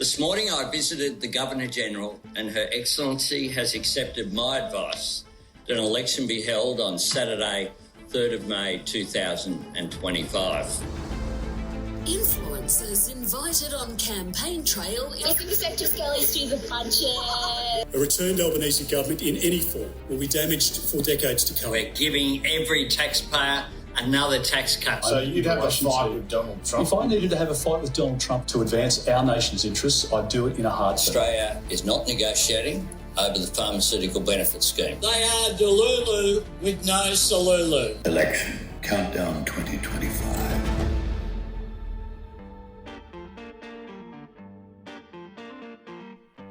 This morning I visited the Governor-General and Her Excellency has accepted my advice that an election be held on Saturday, 3rd of May 2025. Influencers invited on campaign trail. I think Secretary Scully's due the budget. A returned Albanese government in any form will be damaged for decades to come. We're giving every taxpayer another tax cut. So you'd have a fight with Donald Trump? If I needed to have a fight with Donald Trump to advance our nation's interests, I'd do it in a heartbeat. Australia is not negotiating over the pharmaceutical benefit scheme. They are Delulu with no Salulu. Election Countdown 2025.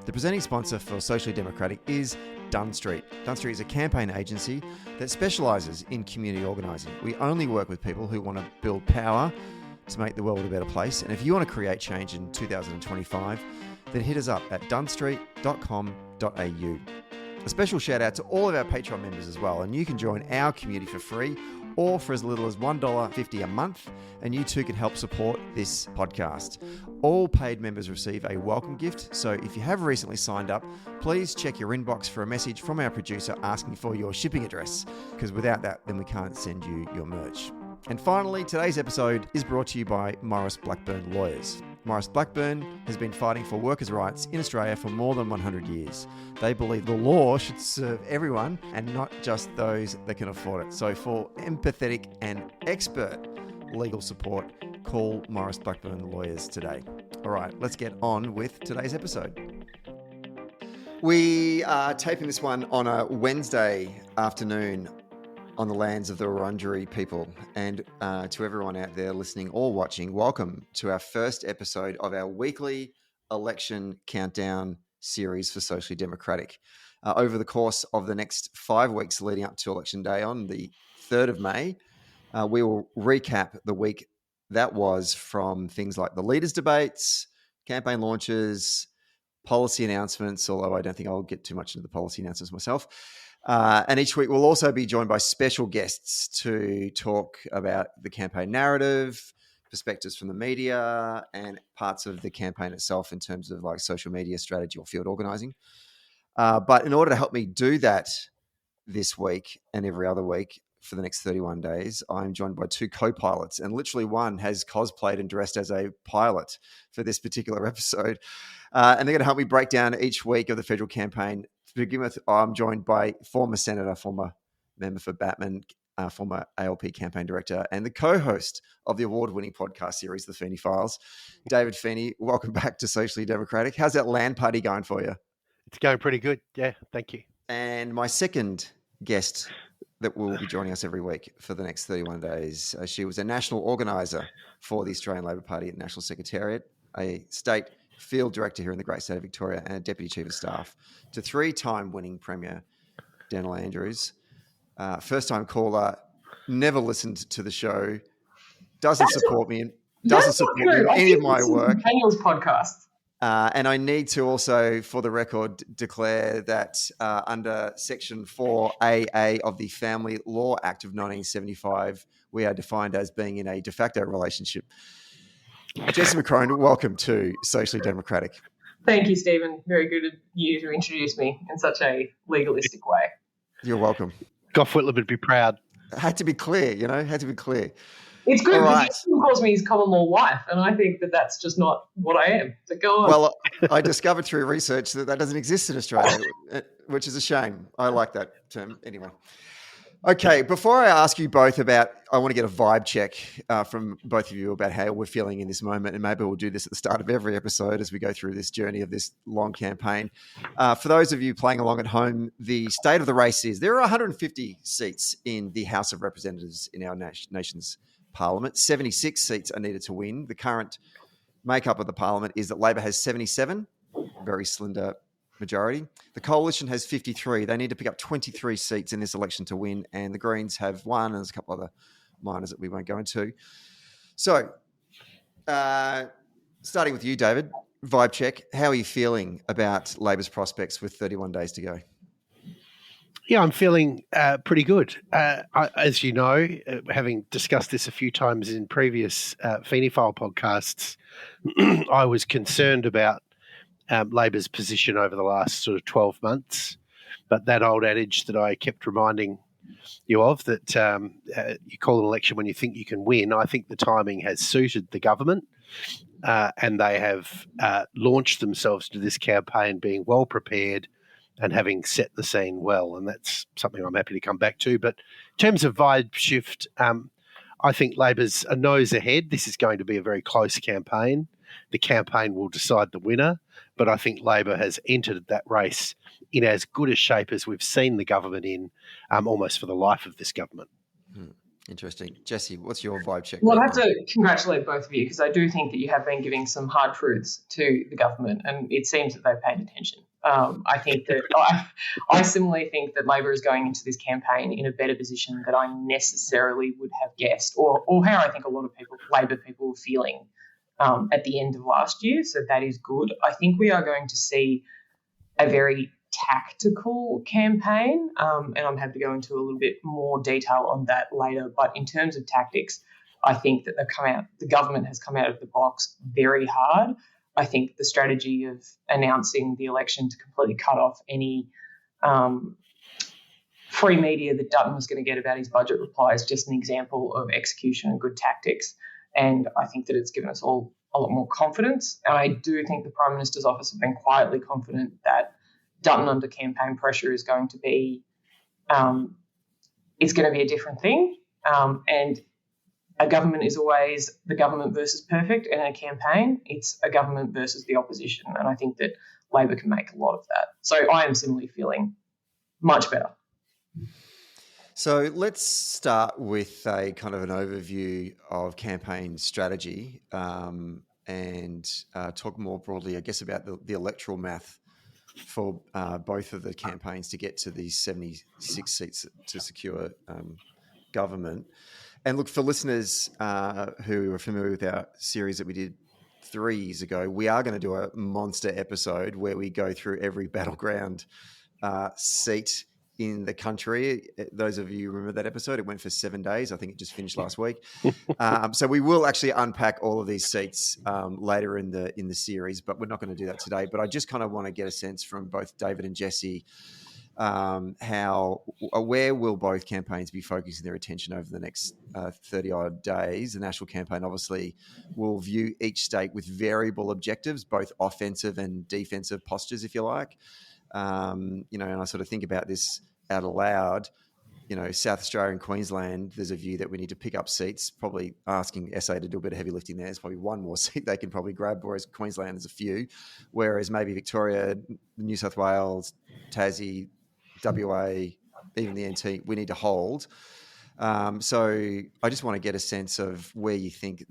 The presenting sponsor for Socially Democratic is Dunn Street. Dunn Street is a campaign agency that specialises in community organising. We only work with people who want to build power to make the world a better place. And if you want to create change in 2025, then hit us up at dunnstreet.com.au. A special shout out to all of our Patreon members as well. And you can join our community for free or for as little as $1.50 a month, and you too can help support this podcast. All paid members receive a welcome gift, so if you have recently signed up, please check your inbox for a message from our producer asking for your shipping address, because without that, then we can't send you your merch. And finally, today's episode is brought to you by Maurice Blackburn Lawyers. Maurice Blackburn has been fighting for workers' rights in Australia for more than 100 years. They believe the law should serve everyone and not just those that can afford it. So for empathetic and expert legal support, call Maurice Blackburn Lawyers today. All right, let's get on with today's episode. We are taping this one on a Wednesday afternoon on the lands of the Wurundjeri people. And to everyone out there listening or watching, welcome to our first episode of our weekly election countdown series for Socially Democratic. Over the course of the next 5 weeks leading up to Election Day on the 3rd of May, we will recap the week that was from things like the leaders' debates, campaign launches, policy announcements, although I don't think I'll get too much into the policy announcements myself. And each week we'll also be joined by special guests to talk about the campaign narrative, perspectives from the media, and parts of the campaign itself in terms of like social media strategy or field organising. But in order to help me do that this week and every other week for the next 31 days, I'm joined by two co-pilots, and literally one has cosplayed and dressed as a pilot for this particular episode. And they're going to help me break down each week of the federal campaign. To begin with, I'm joined by former Senator, former member for Batman, former ALP campaign director, and the co-host of the award-winning podcast series, The Feeney Files, David Feeney. Welcome back to Socially Democratic. How's that land party going for you? It's going pretty good. Yeah, thank you. And my second guest that will be joining us every week for the next 31 days. She was a national organiser for the Australian Labor Party at National Secretariat, a state field director here in the great state of Victoria, and a deputy chief of staff to three-time winning Premier Donnelly Andrews. First-time caller, never listened to the show, doesn't support me in any of my work. Daniel's podcast. And I need to also, for the record, declare that under Section 4AA of the Family Law Act of 1975, we are defined as being in a de facto relationship. Jessie McCrone, welcome to Socially Democratic. Thank you, Stephen. Very good of you to introduce me in such a legalistic way. You're welcome. Gough Whitlam would be proud. Had to be clear, had to be clear. It's good because he calls me his common law wife, and I think that that's just not what I am. So go on. Well, I discovered through research that doesn't exist in Australia, which is a shame. I like that term anyway. Okay, before I ask you both I want to get a vibe check from both of you about how we're feeling in this moment, and maybe we'll do this at the start of every episode as we go through this journey of this long campaign. For those of you playing along at home, the state of the race is there are 150 seats in the House of Representatives in our nation's Parliament. 76 seats are needed to win. The current makeup of the Parliament is that Labor has 77, very slender majority. The Coalition has 53. They need to pick up 23 seats in this election to win, and the Greens have one, and there's a couple other minors that we won't go into. So, starting with you, David, vibe check. How are you feeling about Labor's prospects with 31 days to go? Yeah, I'm feeling pretty good. As you know, having discussed this a few times in previous Feeney File podcasts, I was concerned about Labor's position over the last sort of 12 months. But that old adage that I kept reminding you of, that you call an election when you think you can win, I think the timing has suited the government, and they have launched themselves to this campaign being well prepared and having set the scene well, and that's something I'm happy to come back to. But in terms of vibe shift, I think Labor's a nose ahead. This is going to be a very close campaign. The campaign will decide the winner, but I think Labor has entered that race in as good a shape as we've seen the government in almost for the life of this government. Interesting. Jessie, what's your vibe check? Well, I have to congratulate both of you, because I do think that you have been giving some hard truths to the government, and it seems that they've paid attention. I think that I similarly think that Labor is going into this campaign in a better position than I necessarily would have guessed, or how I think a lot of Labor people were feeling at the end of last year. So that is good. I think we are going to see a very tactical campaign, and I'm happy to go into a little bit more detail on that later. But in terms of tactics, I think that the government has come out of the box very hard. I think the strategy of announcing the election to completely cut off any free media that Dunn was going to get about his budget reply is just an example of execution and good tactics. And I think that it's given us all a lot more confidence. And I do think the Prime Minister's office have been quietly confident that Dunn under campaign pressure is going to be it's going to be a different thing. And a government is always the government versus perfect, and in a campaign, it's a government versus the opposition. And I think that Labor can make a lot of that. So I am similarly feeling much better. So let's start with a kind of an overview of campaign strategy and talk more broadly, I guess, about the electoral math for both of the campaigns to get to these 76 seats to secure government. And look, for listeners who are familiar with our series that we did 3 years ago, we are going to do a monster episode where we go through every battleground seat in the country. Those of you who remember that episode, it went for 7 days. I think it just finished last week. So we will actually unpack all of these seats later in the series, but we're not going to do that today. But I just kind of want to get a sense from both David and Jessie, where will both campaigns be focusing their attention over the next 30-odd days? The national campaign obviously will view each state with variable objectives, both offensive and defensive postures, if you like. And I sort of think about this out aloud. South Australia and Queensland, there's a view that we need to pick up seats, probably asking SA to do a bit of heavy lifting there. There's probably one more seat they can probably grab, whereas Queensland has a few, whereas maybe Victoria, New South Wales, Tassie, WA, even the NT, we need to hold. So I just want to get a sense of where you think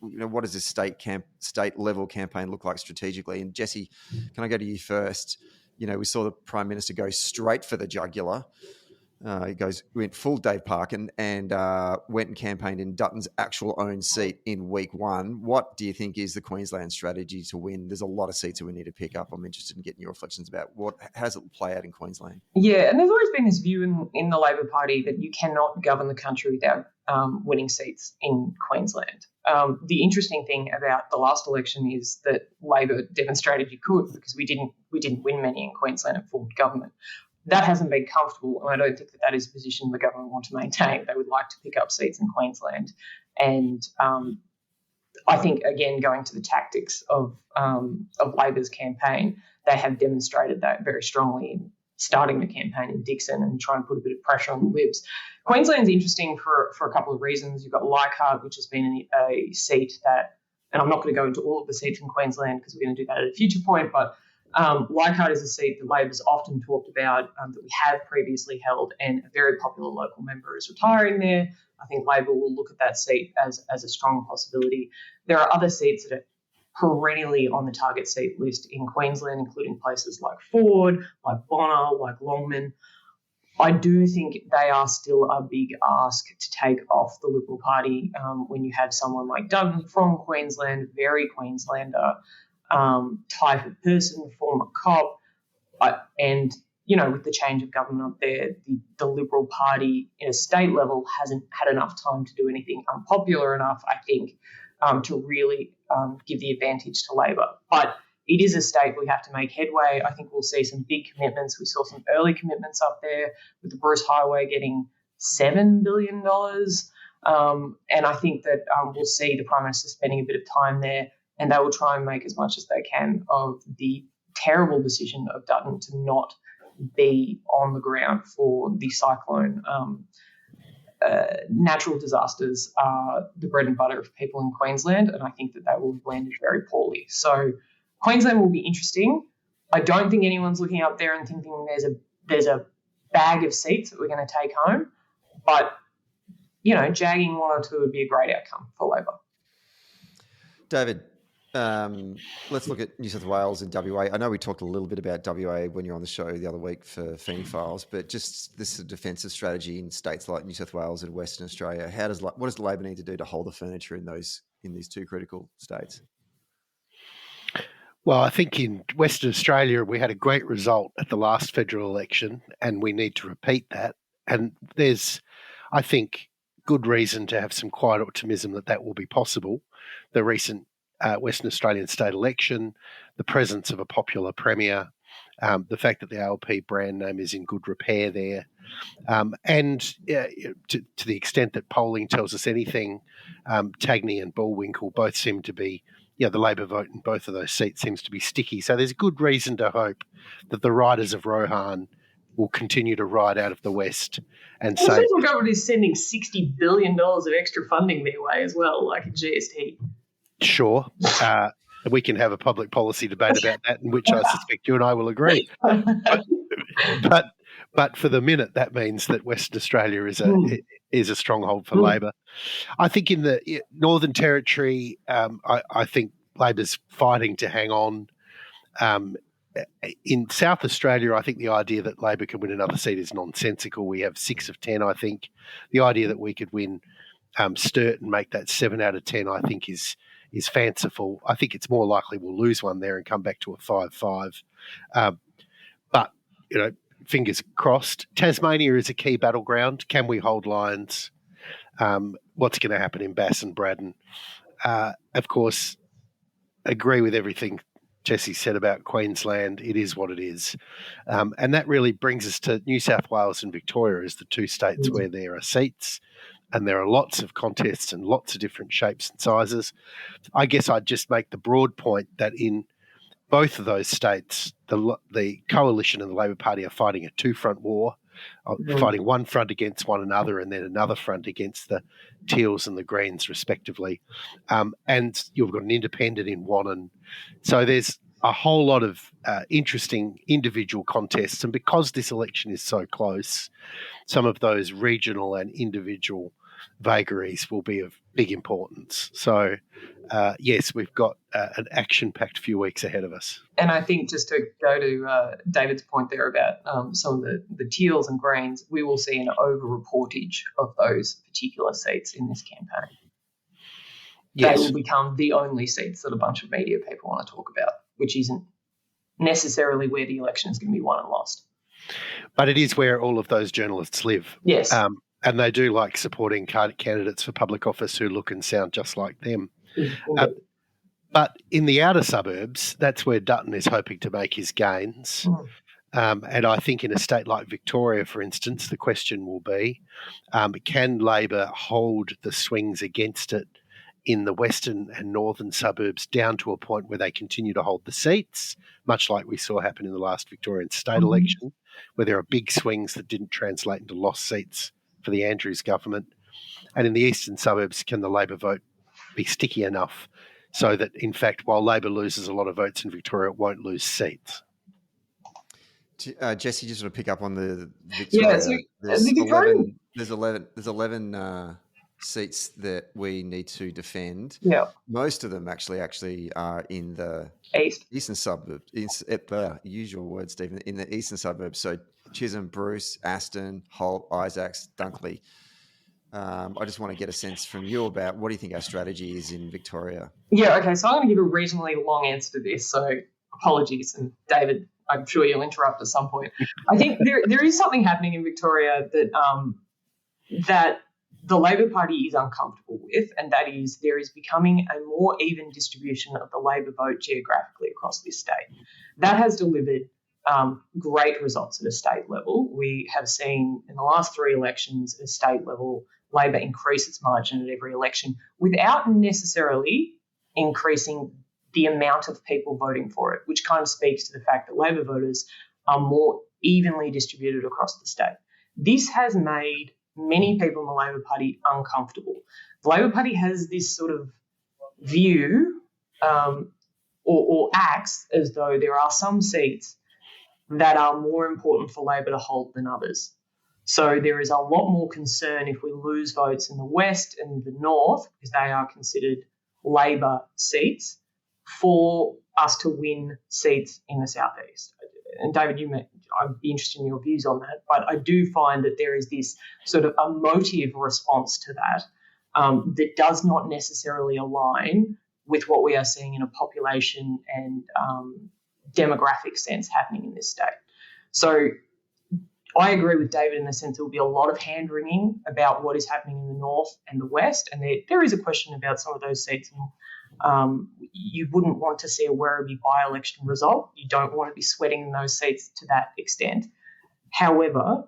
what does this state level campaign look like strategically? And Jessie, can I go to you first? We saw the Prime Minister go straight for the jugular. He went full Dave Park and went and campaigned in Dutton's actual own seat in week one. What do you think is the Queensland strategy to win? There's a lot of seats that we need to pick up. I'm interested in getting your reflections about how does it play out in Queensland? Yeah, and there's always been this view in the Labor Party that you cannot govern the country without winning seats in Queensland. The interesting thing about the last election is that Labor demonstrated you could, because we didn't win many in Queensland and formed government. That hasn't been comfortable, and I don't think that is a position the government want to maintain. They would like to pick up seats in Queensland. And I think, again, going to the tactics of Labor's campaign, they have demonstrated that very strongly in starting the campaign in Dixon and trying to put a bit of pressure on the Libs. Queensland's interesting for a couple of reasons. You've got Leichhardt, which has been a seat that, and I'm not going to go into all of the seats in Queensland because we're going to do that at a future point, but Leichhardt is a seat that Labor's often talked about, that we have previously held, and a very popular local member is retiring there. I think Labor will look at that seat as a strong possibility. There are other seats that are perennially on the target seat list in Queensland, including places like Ford, like Bonner, like Longman. I do think they are still a big ask to take off the Liberal Party when you have someone like Dunn from Queensland, very Queenslander type of person, former cop, and with the change of government up there, the Liberal Party in a state level hasn't had enough time to do anything unpopular enough, I think, to really give the advantage to Labor. But it is a state we have to make headway. I think we'll see some big commitments. We saw some early commitments up there with the Bruce Highway getting $7 billion. And I think that we'll see the Prime Minister spending a bit of time there, and they will try and make as much as they can of the terrible decision of Dunn to not be on the ground for the cyclone. Natural disasters are the bread and butter of people in Queensland, and I think that they will have landed very poorly. So Queensland will be interesting. I don't think anyone's looking up there and thinking there's a bag of seats that we're going to take home, but jagging one or two would be a great outcome for Labor. David, let's look at New South Wales and WA. I know we talked a little bit about WA when you were on the show the other week for Feeney Files, but just this defensive strategy in states like New South Wales and Western Australia. What does Labor need to do to hold the furniture in these two critical states? Well, I think in Western Australia we had a great result at the last federal election, and we need to repeat that. And there's, I think, good reason to have some quiet optimism that will be possible. The recent Western Australian state election, the presence of a popular premier, the fact that the ALP brand name is in good repair there, and to the extent that polling tells us anything, Tagney and Bullwinkle both seem to be, the Labor vote in both of those seats seems to be sticky. So there's good reason to hope that the riders of Rohan will continue to ride out of the West and say... The federal government is sending $60 billion of extra funding their way as well, like a GST. Sure. We can have a public policy debate about that, in which I suspect you and I will agree. But for the minute, that means that Western Australia is a stronghold for Labor. I think in the Northern Territory, I think Labor's fighting to hang on. In South Australia, I think the idea that Labor can win another seat is nonsensical. We have 6 of 10, I think. The idea that we could win Sturt and make that 7 out of 10, I think, is fanciful. I think it's more likely we'll lose one there and come back to a 5-5. But, fingers crossed. Tasmania is a key battleground. Can we hold lines? What's going to happen in Bass and Braddon? Of course, agree with everything Jessie said about Queensland. It is what it is. And that really brings us to New South Wales and Victoria as the two states where there are seats, and there are lots of contests and lots of different shapes and sizes. I guess I'd just make the broad point that in both of those states, the Coalition and the Labor Party are fighting a two-front war, fighting one front against one another and then another front against the Teals and the Greens, respectively. And you've got an independent in Wannon. So there's a whole lot of interesting individual contests. And because this election is so close, some of those regional and individual vagaries will be of big importance. So, yes, we've got an action-packed few weeks ahead of us. And I think just to go to David's point there about some of the Teals and Greens, we will see an over-reportage of those particular seats in this campaign. Yes. They will become the only seats that a bunch of media people want to talk about, which isn't necessarily where the election is going to be won and lost. But it is where all of those journalists live. Yes. And they do like supporting candidates for public office who look and sound just like them. But in the outer suburbs, that's where Dutton is hoping to make his gains. And I think in a state like Victoria, for instance, the question will be, can Labor hold the swings against it in the western and northern suburbs down to a point where they continue to hold the seats, much like we saw happen in the last Victorian state election, where there are big swings that didn't translate into lost seats for the Andrews government. And in the eastern suburbs, can the Labor vote be sticky enough so that, in fact, while Labor loses a lot of votes in Victoria, it won't lose seats? Jessie, just want to pick up on the Victoria. Yeah, so there's 11 seats that we need to defend. Yeah, most of them actually are in the eastern suburbs. Use your words, Stephen. In the eastern suburbs, so Chisholm, Bruce, Aston, Holt, Isaacs, Dunkley. I just want to get a sense from you about what do you think our strategy is in Victoria? Yeah, okay, so I'm going to give a reasonably long answer to this, so apologies. And David, I'm sure you'll interrupt at some point. I think there is something happening in Victoria that the Labor Party is uncomfortable with, and that is there is becoming a more even distribution of the Labor vote geographically across across this state. That has delivered great results at a state level. We have seen in the last 3 elections at a state level, Labor increase its margin at every election without necessarily increasing the amount of people voting for it, which kind of speaks to the fact that Labor voters are more evenly distributed across the state. This has made many people in the Labor Party uncomfortable. The Labor Party has this sort of view or acts as though there are some seats that are more important for Labor to hold than others. So there is a lot more concern if we lose votes in the West and the North, because they are considered Labor seats, for us to win seats in the Southeast. And David, I'd be interested in your views on that, but I do find that there is this sort of emotive response to that that does not necessarily align with what we are seeing in a population and demographic sense happening in this state. So I agree with David in the sense there will be a lot of hand-wringing about what is happening in the North and the West, and there is a question about some of those seats. And you wouldn't want to see a Werribee by-election result. You don't want to be sweating in those seats to that extent. However,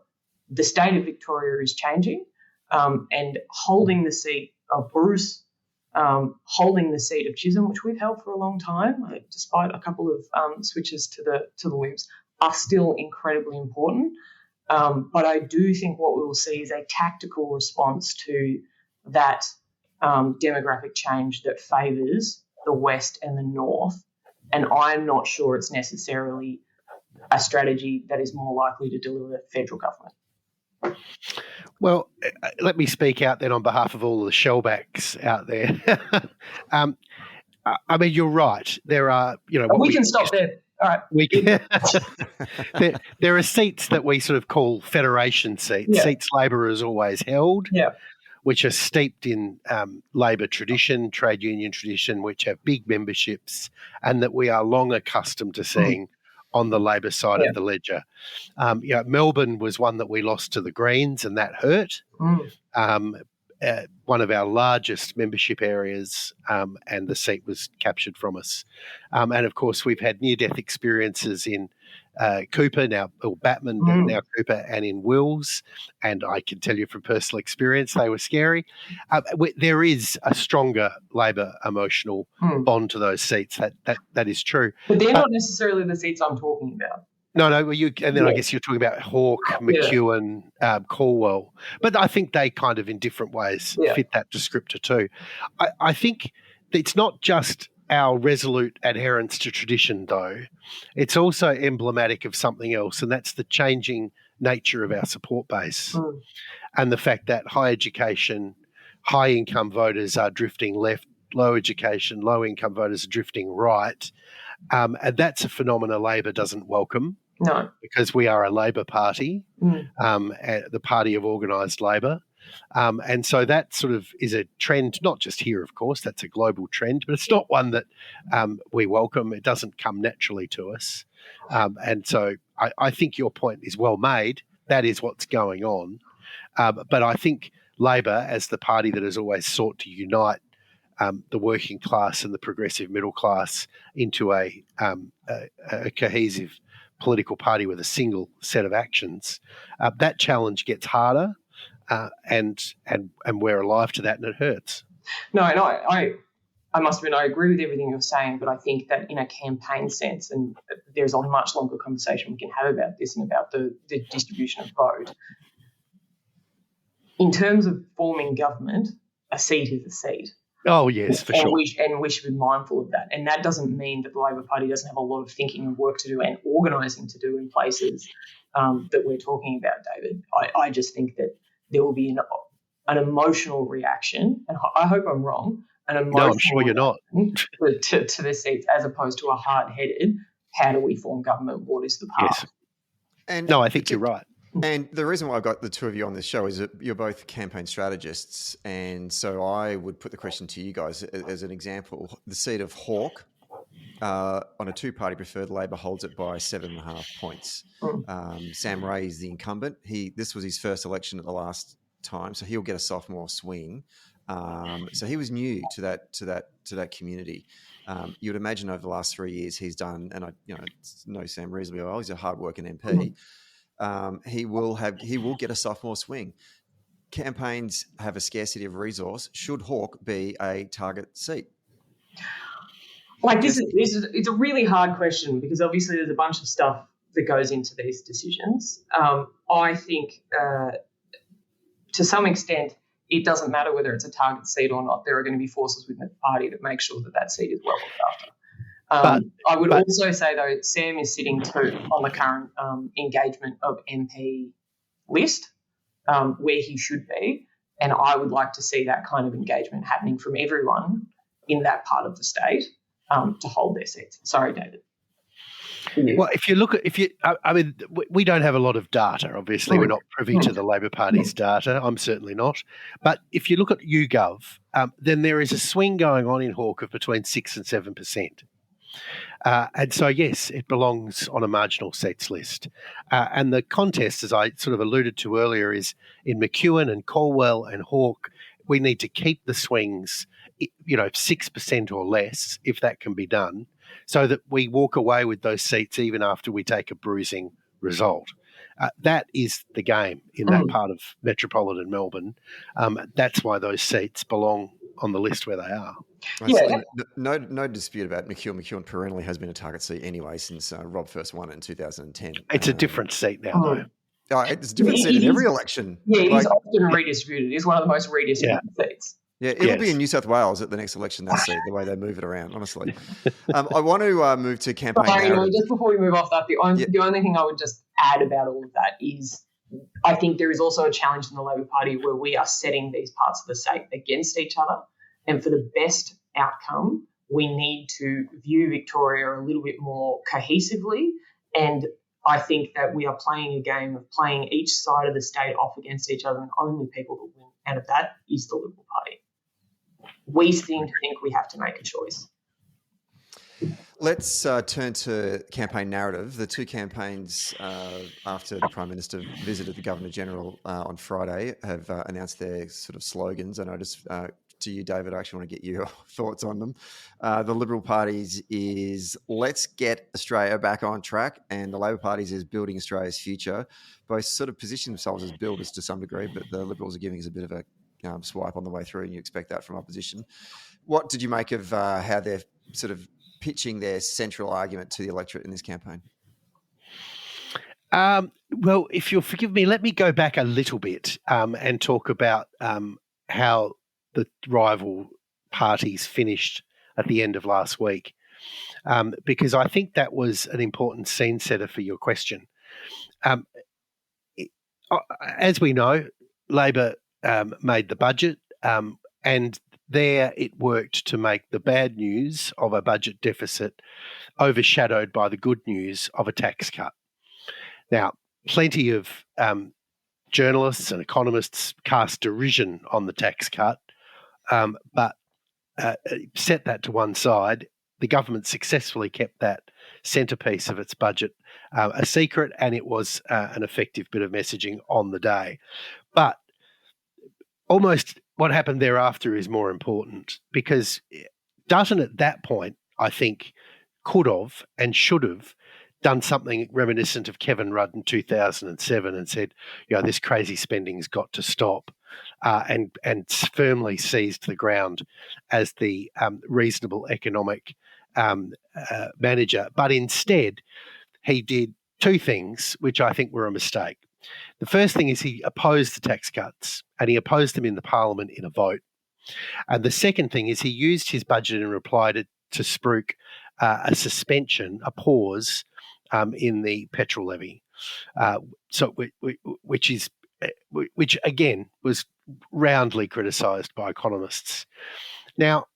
the state of Victoria is changing, and holding the seat of Bruce, holding the seat of Chisholm, which we've held for a long time, despite a couple of switches to the Libs, are still incredibly important. But I do think what we will see is a tactical response to that demographic change that favours the West and the North, and I'm not sure it's necessarily a strategy that is more likely to deliver the federal government. Well, let me speak out then on behalf of all of the shellbacks out there. I mean, you're right. There are, we can stop there. All right. We can. there are seats that we sort of call federation seats, seats Labor has always held, which are steeped in Labor tradition, trade union tradition, which have big memberships, and that we are long accustomed to seeing on the Labor side of the ledger. Melbourne was one that we lost to the Greens, and that hurt. One of our largest membership areas, and the seat was captured from us. And, of course, we've had near-death experiences in Cooper, Batman, now Cooper, and in Wills. And I can tell you from personal experience, they were scary. There is a stronger Labor emotional bond to those seats. That is true. But they're not necessarily the seats I'm talking about. No. And then I guess you're talking about Hawke, McEwen, Caldwell. But I think they kind of in different ways fit that descriptor too. I think it's not just our resolute adherence to tradition, though. It's also emblematic of something else, and that's the changing nature of our support base and the fact that high education, high-income voters are drifting left, low education, low-income voters are drifting right. And that's a phenomena Labor doesn't welcome. No. Because we are a Labor party, the party of organised Labor. And so that sort of is a trend, not just here, of course, that's a global trend, but it's not one that we welcome. It doesn't come naturally to us. And so I think your point is well made. That is what's going on. But I think Labor, as the party that has always sought to unite the working class and the progressive middle class into a cohesive political party with a single set of actions, that challenge gets harder, and we're alive to that, and it hurts. No, I must admit I agree with everything you're saying, but I think that in a campaign sense, and there's a much longer conversation we can have about this and about the distribution of vote. In terms of forming government, a seat is a seat. Oh, yes, for sure. And we should be mindful of that. And that doesn't mean that the Labor Party doesn't have a lot of thinking and work to do and organising to do in places that we're talking about, David. I just think that there will be an emotional reaction, and I hope I'm wrong, No, I'm sure you're not. to the seats as opposed to a hard-headed, how do we form government, what is the path? Yes. And no, I think you're right. And the reason why I got the two of you on this show is that you're both campaign strategists. And so I would put the question to you guys as an example. The seat of Hawke on a two-party preferred, Labor holds it by 7.5 points. Sam Ray is the incumbent. This was his first election at the last time, so he'll get a sophomore swing. So he was new to that community. You would imagine over the last 3 years he's done, and I know Sam reasonably well. He's a hard-working MP. He will get a sophomore swing. Campaigns have a scarcity of resource. Should Hawke be a target seat? Like it's a really hard question because obviously there's a bunch of stuff that goes into these decisions. I think to some extent it doesn't matter whether it's a target seat or not. There are going to be forces within the party that make sure that seat is well looked after. I would also say, though, Sam is sitting too on the current engagement of MP list where he should be, and I would like to see that kind of engagement happening from everyone in that part of the state to hold their seats. Sorry, David. Well, if you look at, we don't have a lot of data. Obviously, we're not privy to the Labor Party's data. I'm certainly not. But if you look at YouGov, then there is a swing going on in Hawke of between 6 and 7%. And so, yes, it belongs on a marginal seats list. And the contest, as I sort of alluded to earlier, is in McEwen and Caldwell and Hawke. We need to keep the swings, 6% or less, if that can be done, so that we walk away with those seats even after we take a bruising result. That is the game in that part of metropolitan Melbourne. That's why those seats belong on the list where they are. Yeah. No dispute about McEwen. McEwen perennially has been a target seat anyway since Rob first won it in 2010. It's a different seat now, though. It's a different seat in every election. Yeah, it is often redistributed. It's one of the most redistributed seats. Yeah, it'll be in New South Wales at the next election, that seat, the way they move it around, honestly. I want to move to campaign narrative. Just before we move off that, the only thing I would just add about all of that is I think there is also a challenge in the Labor Party where we are setting these parts of the state against each other. And for the best outcome, we need to view Victoria a little bit more cohesively. And I think that we are playing a game of playing each side of the state off against each other, and only people that win out of that is the Liberal Party. We seem to think we have to make a choice. Let's turn to campaign narrative. The two campaigns after the Prime Minister visited the Governor-General on Friday have announced their sort of slogans. I noticed to you, David, I actually want to get your thoughts on them. The Liberal Party's is let's get Australia back on track, and the Labor Party's is building Australia's future. Both sort of position themselves as builders to some degree, but the Liberals are giving us a bit of a swipe on the way through, and you expect that from opposition. What did you make of how they're sort of pitching their central argument to the electorate in this campaign? Well, if you'll forgive me, let me go back a little bit and talk about how the rival parties finished at the end of last week, because I think that was an important scene setter for your question. As we know, Labor made the budget, and there it worked to make the bad news of a budget deficit overshadowed by the good news of a tax cut. Now, plenty of journalists and economists cast derision on the tax cut, but set that to one side. The government successfully kept that centrepiece of its budget a secret, and it was an effective bit of messaging on the day. But almost what happened thereafter is more important, because Dutton at that point, I think, could have and should have done something reminiscent of Kevin Rudd in 2007 and said, this crazy spending's got to stop, and firmly seized the ground as the reasonable economic manager. But instead, he did two things which I think were a mistake. The first thing is he opposed the tax cuts, and he opposed them in the Parliament in a vote. And the second thing is he used his budget in reply to spruik a suspension, a pause in the petrol levy, which again was roundly criticised by economists. Now,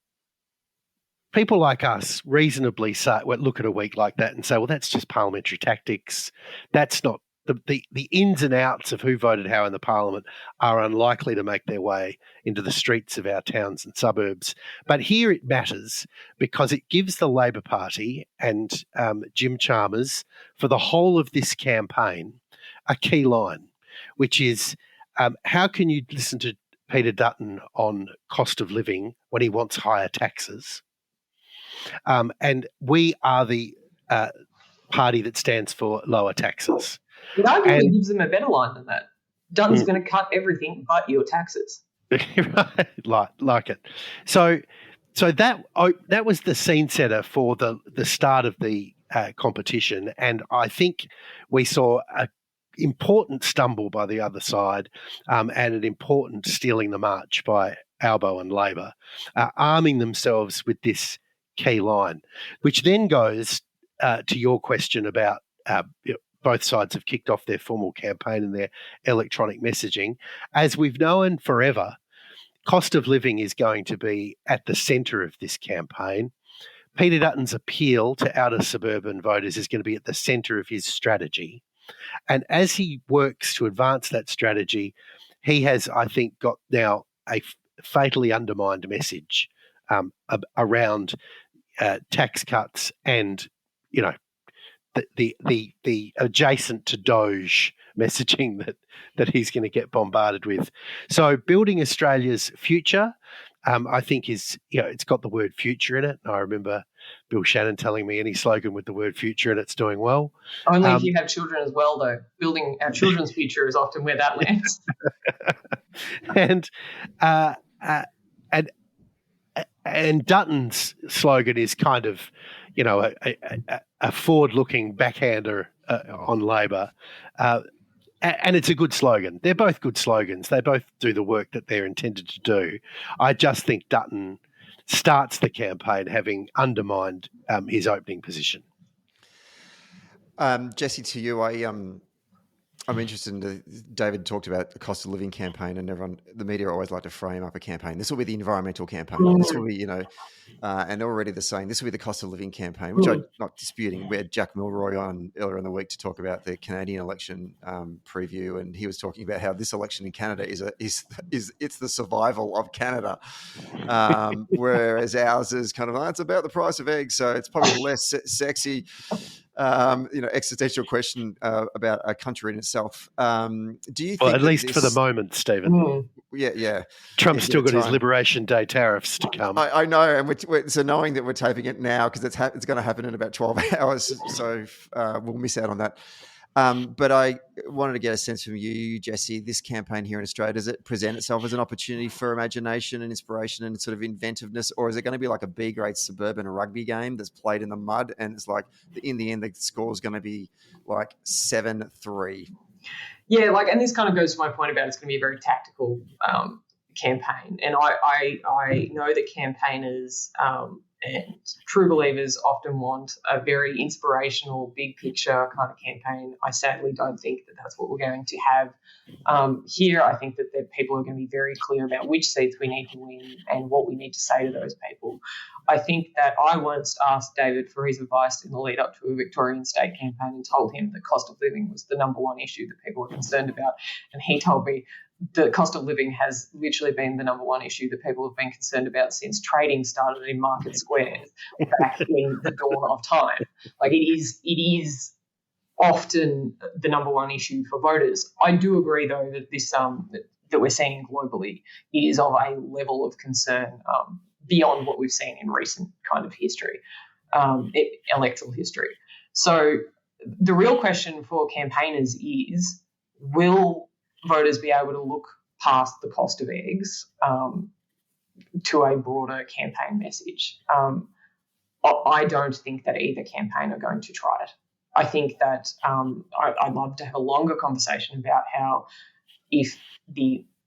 people like us reasonably look at a week like that and say, well, that's just parliamentary tactics. That's not the ins and outs of who voted how in the Parliament are unlikely to make their way into the streets of our towns and suburbs. But here it matters because it gives the Labor Party and Jim Chalmers for the whole of this campaign a key line, which is how can you listen to Peter Dutton on cost of living when he wants higher taxes? And we are the party that stands for lower taxes. It arguably gives them a better line than that. Dunn's going to cut everything but your taxes. Right, like it. So that was the scene setter for the start of the competition, and I think we saw a important stumble by the other side and an important stealing the march by Albo and Labor, arming themselves with this key line, which then goes to your question about both sides have kicked off their formal campaign and their electronic messaging. As we've known forever, cost of living is going to be at the centre of this campaign. Peter Dutton's appeal to outer suburban voters is going to be at the centre of his strategy. And as he works to advance that strategy, he has, I think, got now a fatally undermined message around tax cuts and, the adjacent to Doge messaging that he's going to get bombarded with. So building Australia's future, I think is, it's got the word future in it. I remember Bill Shannon telling me any slogan with the word future in it's doing well. Only if you have children as well, though. Building our children's future is often where that lands. And Dutton's slogan is kind of, a forward-looking backhander on Labor. And it's a good slogan. They're both good slogans. They both do the work that they're intended to do. I just think Dutton starts the campaign having undermined his opening position. Jessie, to you, I'm interested in David talked about the cost of living campaign, and the media always like to frame up a campaign. This will be the environmental campaign. This will be, and already they're saying this will be the cost of living campaign, which I'm not disputing. We had Jack Milroy on earlier in the week to talk about the Canadian election preview, and he was talking about how this election in Canada is it's the survival of Canada, whereas ours is kind of it's about the price of eggs, so it's probably less sexy. Existential question about a country in itself. Do you think at least for the moment, Stephen? Yeah. Trump's still got his Liberation Day tariffs to come. I know, and so knowing that we're taping it now because it's going to happen in about 12 hours, so we'll miss out on that. But I wanted to get a sense from you, Jessie, this campaign here in Australia, does it present itself as an opportunity for imagination and inspiration and sort of inventiveness, or is it going to be like a B-grade suburban rugby game that's played in the mud and it's like in the end the score is going to be like 7-3? Yeah, and this kind of goes to my point about it's going to be a very tactical campaign. And I know that campaigners and true believers often want a very inspirational, big picture kind of campaign. I sadly don't think that that's what we're going to have here. I think that people are going to be very clear about which seats we need to win and what we need to say to those people. I think that I once asked David for his advice in the lead up to a Victorian state campaign and told him that cost of living was the number one issue that people are concerned about. And he told me the cost of living has literally been the number one issue that people have been concerned about since trading started in market squares back in the dawn of time. It is often the number one issue for voters. I do agree, though, that this that we're seeing globally is of a level of concern beyond what we've seen in recent kind of history, electoral history. So the real question for campaigners is, will voters be able to look past the cost of eggs to a broader campaign message? I don't think that either campaign are going to try it. I think that I'd love to have a longer conversation about how if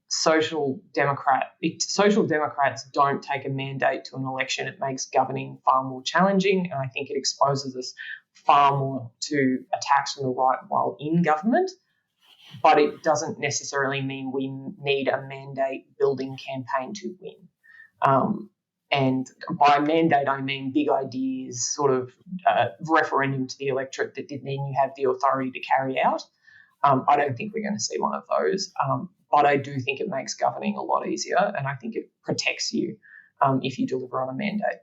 social democrats don't take a mandate to an election, it makes governing far more challenging, and I think it exposes us far more to attacks from the right while in government. But it doesn't necessarily mean we need a mandate-building campaign to win. And by mandate, I mean big ideas, sort of referendum to the electorate that didn't mean you have the authority to carry out. I don't think we're going to see one of those. But I do think it makes governing a lot easier, and I think it protects you if you deliver on a mandate.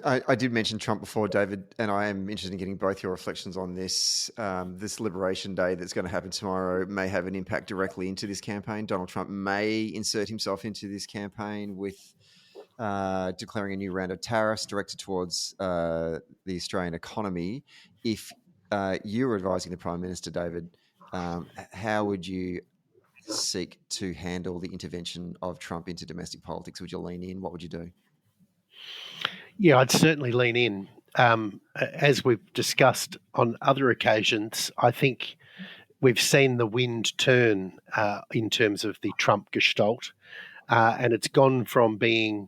I did mention Trump before, David, and I am interested in getting both your reflections on this. This Liberation Day that's going to happen tomorrow may have an impact directly into this campaign. Donald Trump may insert himself into this campaign with declaring a new round of tariffs directed towards the Australian economy. If you were advising the Prime Minister, David, how would you seek to handle the intervention of Trump into domestic politics? Would you lean in? What would you do? Yeah, I'd certainly lean in. As we've discussed on other occasions, I think we've seen the wind turn in terms of the Trump gestalt, and it's gone from being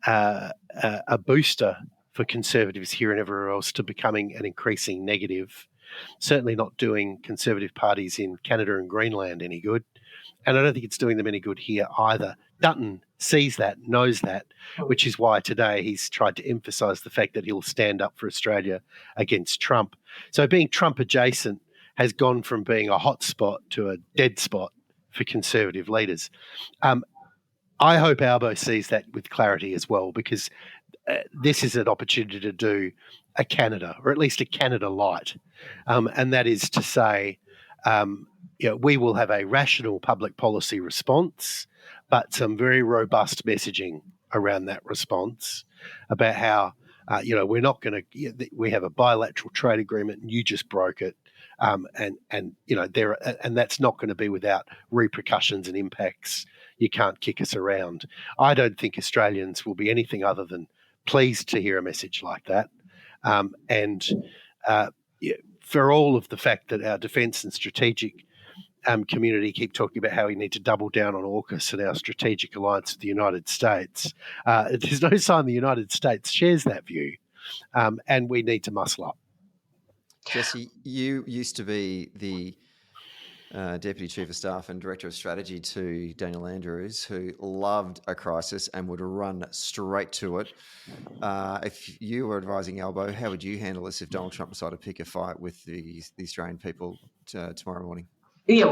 a booster for Conservatives here and everywhere else to becoming an increasing negative, certainly not doing Conservative parties in Canada and Greenland any good. And I don't think it's doing them any good here either. Dunn sees that, knows that, which is why today he's tried to emphasise the fact that he'll stand up for Australia against Trump. So being Trump adjacent has gone from being a hot spot to a dead spot for Conservative leaders. I hope Albo sees that with clarity as well, because this is an opportunity to do a Canada, or at least a Canada light. And that is to say, we will have a rational public policy response, but some very robust messaging around that response about how, we're not going to, we have a bilateral trade agreement and you just broke it. And that's not going to be without repercussions and impacts. You can't kick us around. I don't think Australians will be anything other than pleased to hear a message like that. For all of the fact that our defence and strategic community keep talking about how we need to double down on AUKUS and our strategic alliance with the United States, there's no sign the United States shares that view, and we need to muscle up. Jessie, you used to be the Deputy Chief of Staff and Director of Strategy to Daniel Andrews, who loved a crisis and would run straight to it. If you were advising Albo, how would you handle this if Donald Trump decided to pick a fight with the Australian people tomorrow morning? Yeah,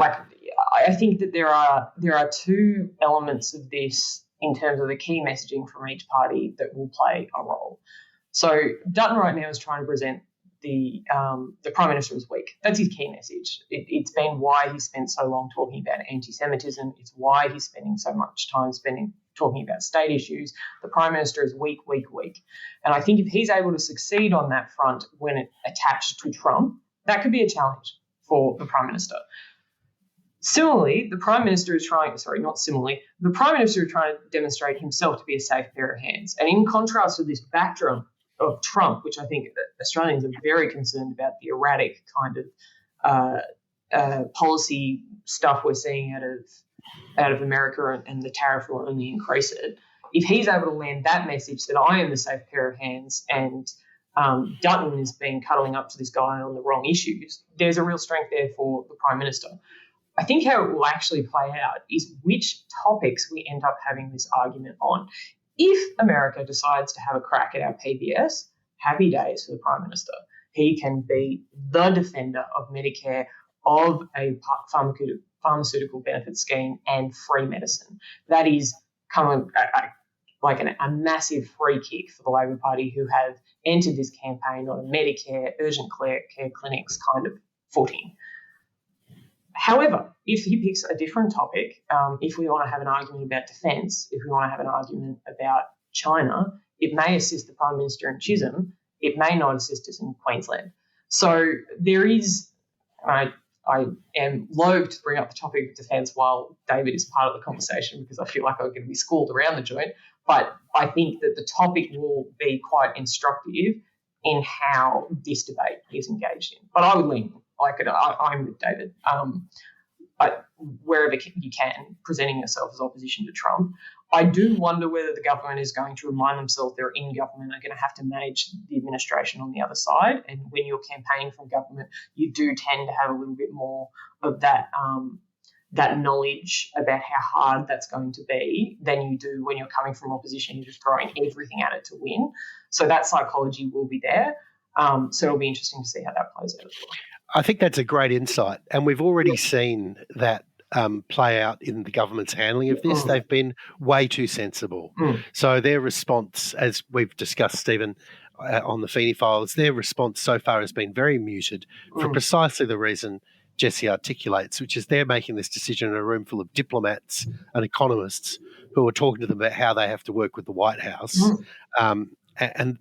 I think that there are two elements of this in terms of the key messaging from each party that will play a role. So Dutton right now is trying to present the Prime Minister is weak. That's his key message. It's been why he spent so long talking about anti-Semitism. It's why he's spending so much time talking about state issues. The Prime Minister is weak, weak, weak. And I think if he's able to succeed on that front when it attached to Trump, that could be a challenge for the Prime Minister. Similarly, the Prime Minister is trying to demonstrate himself to be a safe pair of hands. And in contrast to this backdrop of Trump, which I think Australians are very concerned about, the erratic kind of policy stuff we're seeing out of America, and the tariff will only increase it. If he's able to land that message that I am the safe pair of hands and Dutton has been cuddling up to this guy on the wrong issues, there's a real strength there for the Prime Minister. I think how it will actually play out is which topics we end up having this argument on. If America decides to have a crack at our PBS, happy days for the Prime Minister. He can be the defender of Medicare, of a pharmaceutical benefit scheme and free medicine. That is a massive free kick for the Labor Party, who have entered this campaign on a Medicare, urgent care clinics kind of footing. However, if he picks a different topic, if we want to have an argument about defence, if we want to have an argument about China, it may assist the Prime Minister in Chisholm. It may not assist us in Queensland. So there is, I am loath to bring up the topic of defence while David is part of the conversation, because I feel like I'm going to be schooled around the joint. But I think that the topic will be quite instructive in how this debate is engaged in. But I would lean I'm with David. But wherever you can, presenting yourself as opposition to Trump. I do wonder whether the government is going to remind themselves they're in government, are going to have to manage the administration on the other side. And when you're campaigning from government, you do tend to have a little bit more of that knowledge about how hard that's going to be than you do when you're coming from opposition. You're just throwing everything at it to win. So that psychology will be there. So it'll be interesting to see how that plays out as well. I think that's a great insight. And we've already seen that play out in the government's handling of this. They've been way too sensible. So their response, as we've discussed, Stephen, on the Feeney files, their response so far has been very muted for precisely the reason Jessie articulates, which is they're making this decision in a room full of diplomats and economists who are talking to them about how they have to work with the White House. And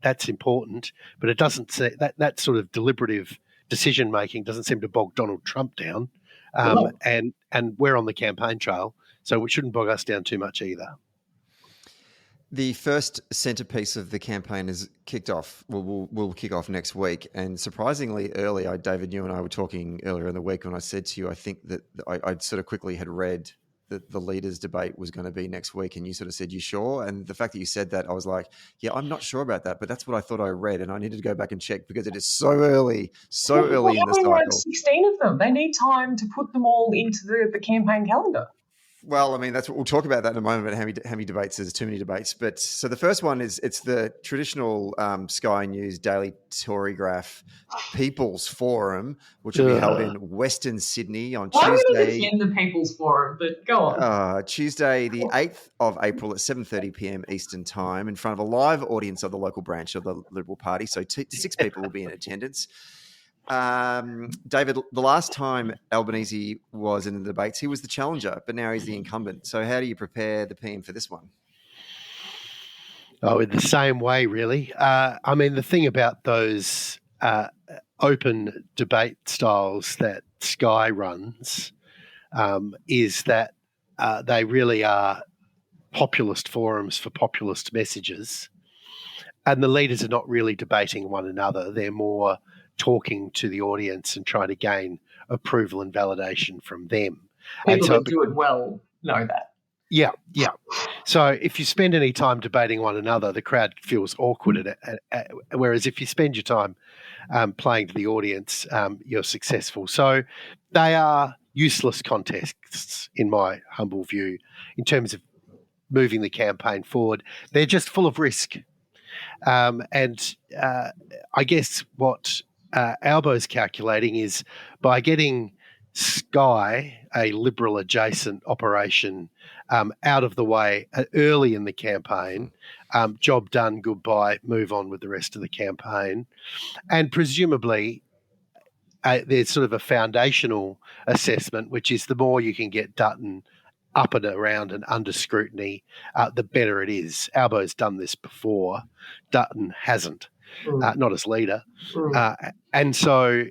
that's important, but it doesn't say that sort of deliberative decision making doesn't seem to bog Donald Trump down. And we're on the campaign trail, so it shouldn't bog us down too much either. The first centrepiece of the campaign is kicked off. We'll kick off next week. And surprisingly early, David, you and I were talking earlier in the week when I said to you, I think that I'd sort of quickly had read that the leaders' debate was going to be next week, and you sort of said, "You sure?" And the fact that you said that, I was like, "Yeah, I'm not sure about that," but that's what I thought I read, and I needed to go back and check because it is so early in the cycle. 16 of them. They need time to put them all into the campaign calendar. Well, I mean, we'll talk about that in a moment, about how many debates. There's too many debates. But so the first one it's the traditional Sky News Daily Tory Graph People's Forum, which will be held in Western Sydney on Tuesday. I'm going to defend the People's Forum, but go on. Tuesday, the 8th of April at 7:30 p.m. Eastern Time, in front of a live audience of the local branch of the Liberal Party. So 6 people will be in attendance. David, the last time Albanese was in the debates, he was the challenger, but now he's the incumbent. So how do you prepare the PM for this one? Oh, in the same way, really. I mean, the thing about those open debate styles that Sky runs is that they really are populist forums for populist messages. And the leaders are not really debating one another. They're more talking to the audience and trying to gain approval and validation from them. People that do it well know that. Yeah. So if you spend any time debating one another, the crowd feels awkward. Whereas if you spend your time playing to the audience, you're successful. So they are useless contests, in my humble view, in terms of moving the campaign forward. They're just full of risk. And I guess what Albo's calculating is by getting Sky, a Liberal adjacent operation, out of the way early in the campaign, job done, goodbye, move on with the rest of the campaign. And presumably there's sort of a foundational assessment, which is the more you can get Dutton up and around and under scrutiny, the better it is. Albo's done this before. Dutton hasn't. Not as leader. And so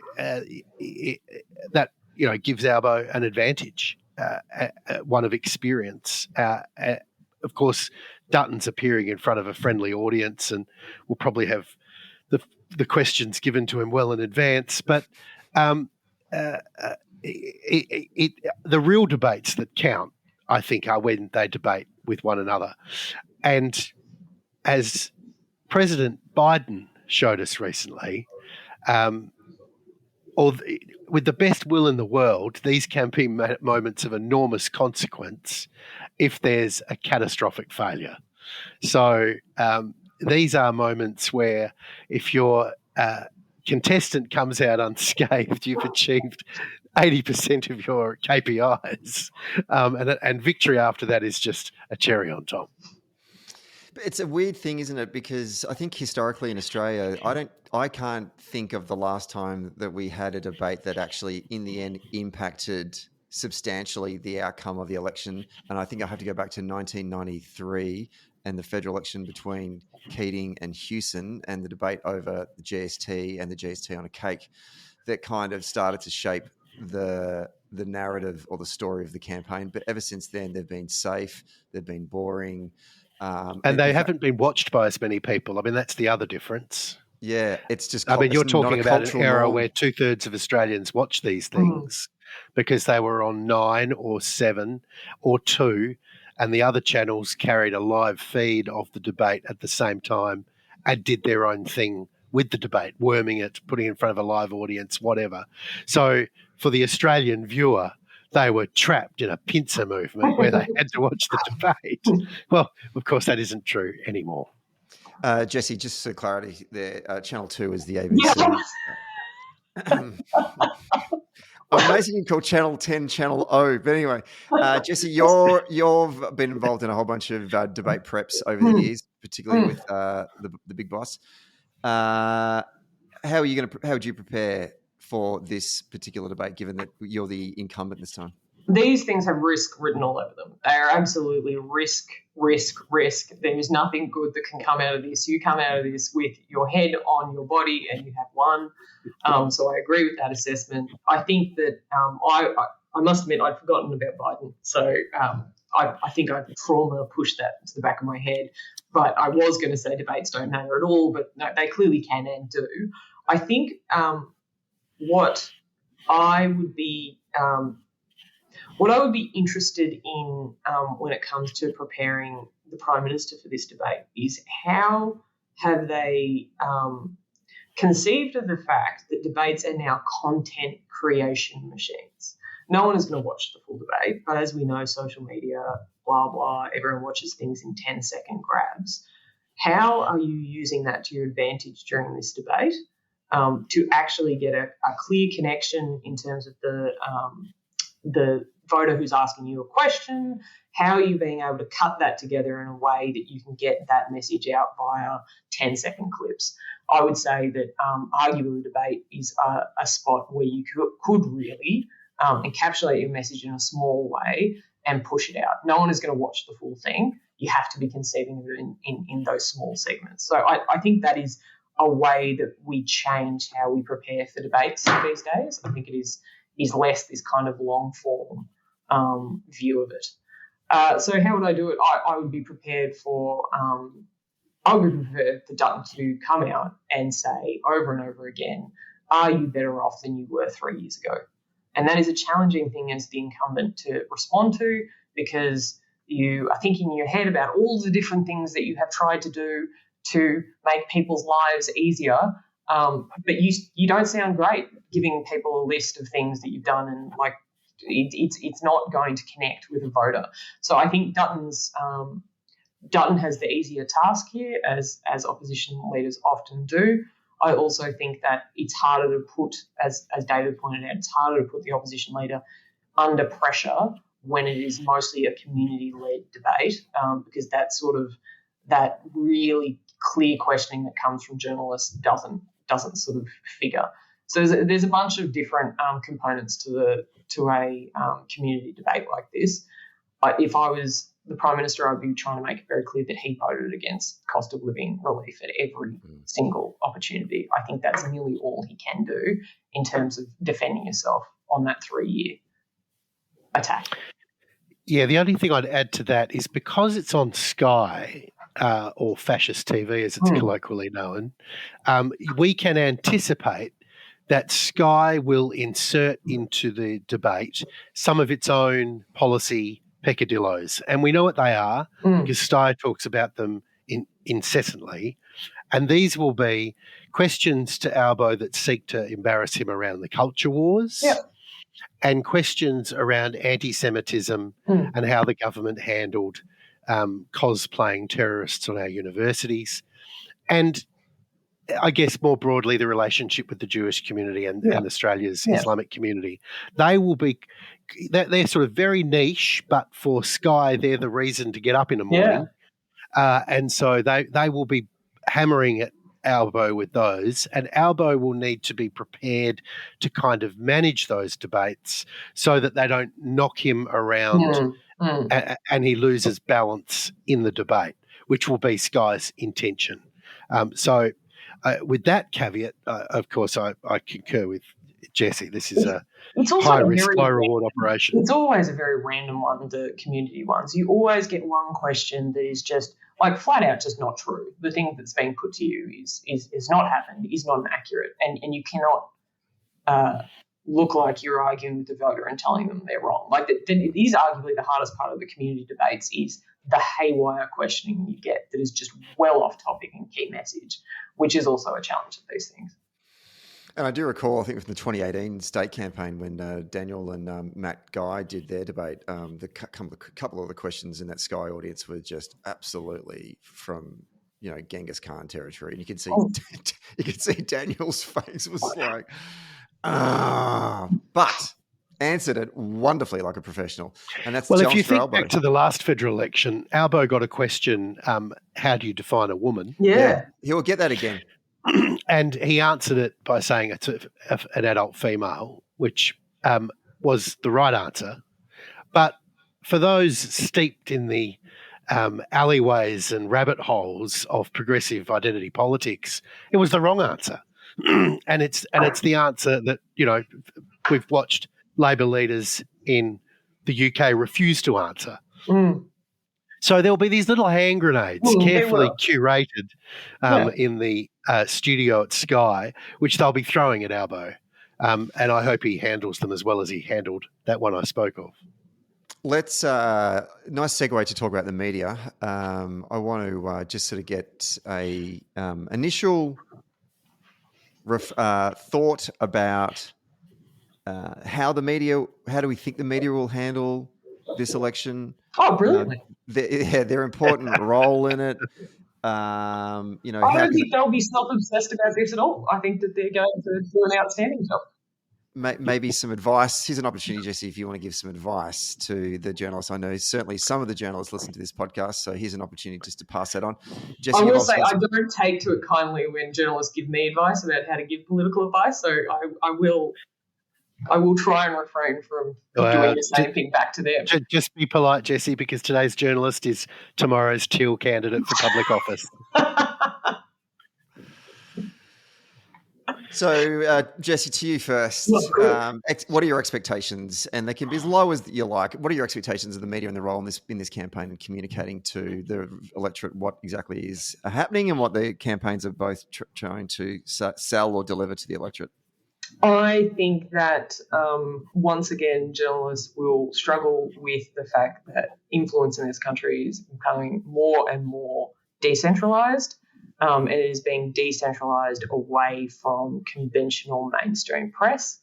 that gives Albo an advantage, one of experience. Of course, Dutton's appearing in front of a friendly audience and will probably have the questions given to him well in advance. But the real debates that count, I think, are when they debate with one another. And as President Biden showed us recently, with the best will in the world, these can be moments of enormous consequence if there's a catastrophic failure. So these are moments where if your contestant comes out unscathed, you've achieved 80% of your KPIs, and victory after that is just a cherry on top. It's a weird thing, isn't it? Because I think historically in Australia, I can't think of the last time that we had a debate that actually in the end impacted substantially the outcome of the election. And I think I have to go back to 1993 and the federal election between Keating and Hewson and the debate over the GST and the GST on a cake that kind of started to shape the narrative or the story of the campaign. But ever since then, they've been safe, they've been boring. And they haven't been watched by as many people. I mean, that's the other difference. Yeah, it's just... you're talking about an era where 2/3 of Australians watch these things because they were on 9 or 7 or 2, and the other channels carried a live feed of the debate at the same time and did their own thing with the debate, worming it, putting it in front of a live audience, whatever. So for the Australian viewer, they were trapped in a pincer movement where they had to watch the debate. Well, of course, that isn't true anymore. Jessie, just for clarity there, Channel 2 is the ABC. I'm amazing you call Channel 10 Channel O. But anyway, Jessie, you've been involved in a whole bunch of debate preps over the years, particularly with the Big Boss. How would you prepare for this particular debate, given that you're the incumbent this time? These things have risk written all over them. They are absolutely risk. There is nothing good that can come out of this. You come out of this with your head on your body and you have won. So I agree with that assessment. I think that I must admit I'd forgotten about Biden. So I think I've trauma pushed that to the back of my head. But I was going to say debates don't matter at all, but no, they clearly can and do. I think what I would be interested in when it comes to preparing the Prime Minister for this debate is how have they conceived of the fact that debates are now content creation machines. No one is going to watch the full debate, but as we know, social media, blah, blah, everyone watches things in 10-second grabs. How are you using that to your advantage during this debate to actually get a clear connection in terms of the voter who's asking you a question? How are you being able to cut that together in a way that you can get that message out via 10-second clips? I would say that arguably the debate is a spot where you could really encapsulate your message in a small way and push it out. No one is going to watch the full thing. You have to be conceiving of it in those small segments. So I think that is a way that we change how we prepare for debates these days. I think it is less this kind of long-form view of it. So how would I do it? I would be prepared for Dunn to come out and say over and over again, are you better off than you were 3 years ago? And that is a challenging thing as the incumbent to respond to, because you are thinking in your head about all the different things that you have tried to do to make people's lives easier, but you don't sound great giving people a list of things that you've done, and like it's not going to connect with a voter. So I think Dutton has the easier task here, as opposition leaders often do. I also think that it's harder to put, as David pointed out, it's harder to put the opposition leader under pressure when it is mostly a community-led debate, because that really clear questioning that comes from journalists doesn't sort of figure. So there's a bunch of different components to a community debate like this. If I was the Prime Minister, I'd be trying to make it very clear that he voted against cost of living relief at every single opportunity. I think that's nearly all he can do in terms of defending yourself on that 3-year attack. Yeah, the only thing I'd add to that is because it's on Sky, or fascist TV as it's colloquially known, we can anticipate that Sky will insert into the debate some of its own policy peccadillos. And we know what they are because Sky talks about them incessantly. And these will be questions to Albo that seek to embarrass him around the culture wars, and questions around anti-Semitism and how the government handled cosplaying terrorists on our universities. And I guess more broadly, the relationship with the Jewish community and Australia's Islamic community. They will be, they're sort of very niche, but for Sky, they're the reason to get up in the morning. And so they will be hammering at Albo with those, and Albo will need to be prepared to kind of manage those debates so that they don't knock him around and he loses balance in the debate, which will be Sky's intention. So with that caveat, of course, I concur with Jessie. This is a high-risk, low-reward operation. It's always a very random one, the community ones. You always get one question that is just, like, flat out just not true. The thing that's being put to you is not happened, is not accurate, and you cannot look like you're arguing with the voter and telling them they're wrong. Like, it is arguably the hardest part of the community debates is the haywire questioning you get that is just well off topic and key message, which is also a challenge of these things. And I do recall, I think from the 2018 state campaign when Daniel and Matt Guy did their debate, the couple of the questions in that Sky audience were just absolutely from, Genghis Khan territory. And you could see Daniel's face was like, but answered it wonderfully like a professional. And that's well, if you think back to the last federal election, Albo got a question, how do you define a woman? Yeah. He'll get that again. And he answered it by saying it's an adult female, which was the right answer. But for those steeped in the alleyways and rabbit holes of progressive identity politics, it was the wrong answer. and it's the answer that, we've watched Labor leaders in the UK refuse to answer. So there'll be these little hand grenades carefully curated in the studio at Sky, which they'll be throwing at Albo. And I hope he handles them as well as he handled that one I spoke of. Let's nice segue to talk about the media. I want to just sort of get a initial thought about how do we think the media will handle this election? Oh, brilliantly! Their important role in it. I don't think they'll be self-obsessed about this at all. I think that they're going to do an outstanding job. Maybe some advice. Here's an opportunity, Jessie, if you want to give some advice to the journalists. I know certainly some of the journalists listen to this podcast, so here's an opportunity just to pass that on. Jessie, I will say I don't take to it kindly when journalists give me advice about how to give political advice, so I will try and refrain from doing the same thing back to them. Just be polite, Jessie, because today's journalist is tomorrow's Teal candidate for public office. So, Jessie, to you first. What are your expectations? And they can be as low as you like. What are your expectations of the media and the role in this campaign and communicating to the electorate what exactly is happening and what the campaigns are both trying to sell or deliver to the electorate? I think that once again, journalists will struggle with the fact that influence in this country is becoming more and more decentralised. And it is being decentralised away from conventional mainstream press.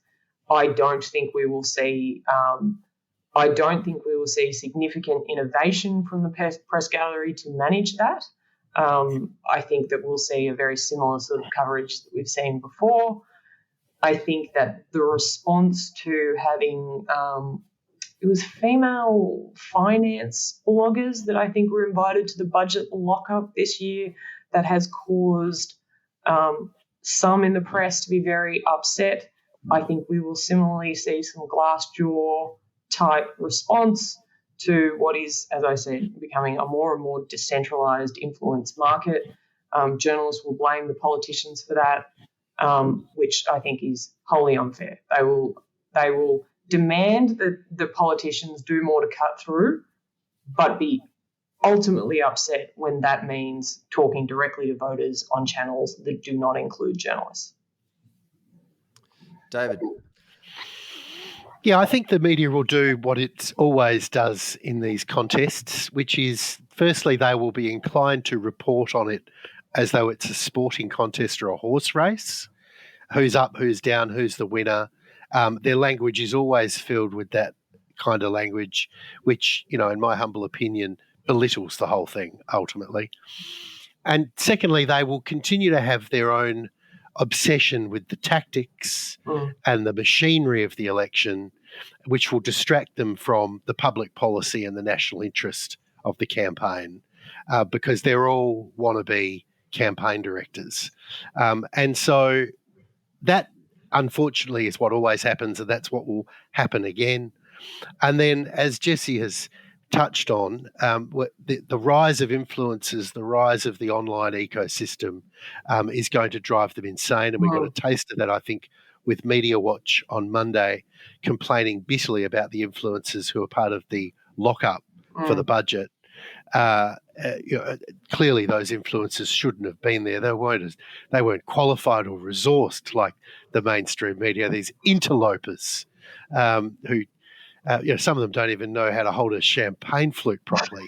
I don't think we will see significant innovation from the press gallery to manage that. I think that we'll see a very similar sort of coverage that we've seen before. I think that the response to having it was female finance bloggers that I think were invited to the budget lockup this year. That has caused some in the press to be very upset. I think we will similarly see some Glassjaw type response to what is, as I said, becoming a more and more decentralised influence market. Journalists will blame the politicians for that, which I think is wholly unfair. They will demand that the politicians do more to cut through, but be ultimately upset when that means talking directly to voters on channels that do not include journalists. David. Yeah, I think the media will do what it always does in these contests, which is, firstly, they will be inclined to report on it as though it's a sporting contest or a horse race. Who's up, who's down, who's the winner. Their language is always filled with that kind of language, which, in my humble opinion, belittles the whole thing ultimately. And secondly, they will continue to have their own obsession with the tactics and the machinery of the election, which will distract them from the public policy and the national interest of the campaign, because they're all wannabe campaign directors. And so that, unfortunately, is what always happens, and that's what will happen again. And then, as Jessie has touched on, the rise of influencers, the rise of the online ecosystem is going to drive them insane. And we got a taste of that, I think, with Media Watch on Monday, complaining bitterly about the influencers who are part of the lockup for the budget. Clearly those influencers shouldn't have been there. They weren't qualified or resourced like the mainstream media, these interlopers who some of them don't even know how to hold a champagne flute properly.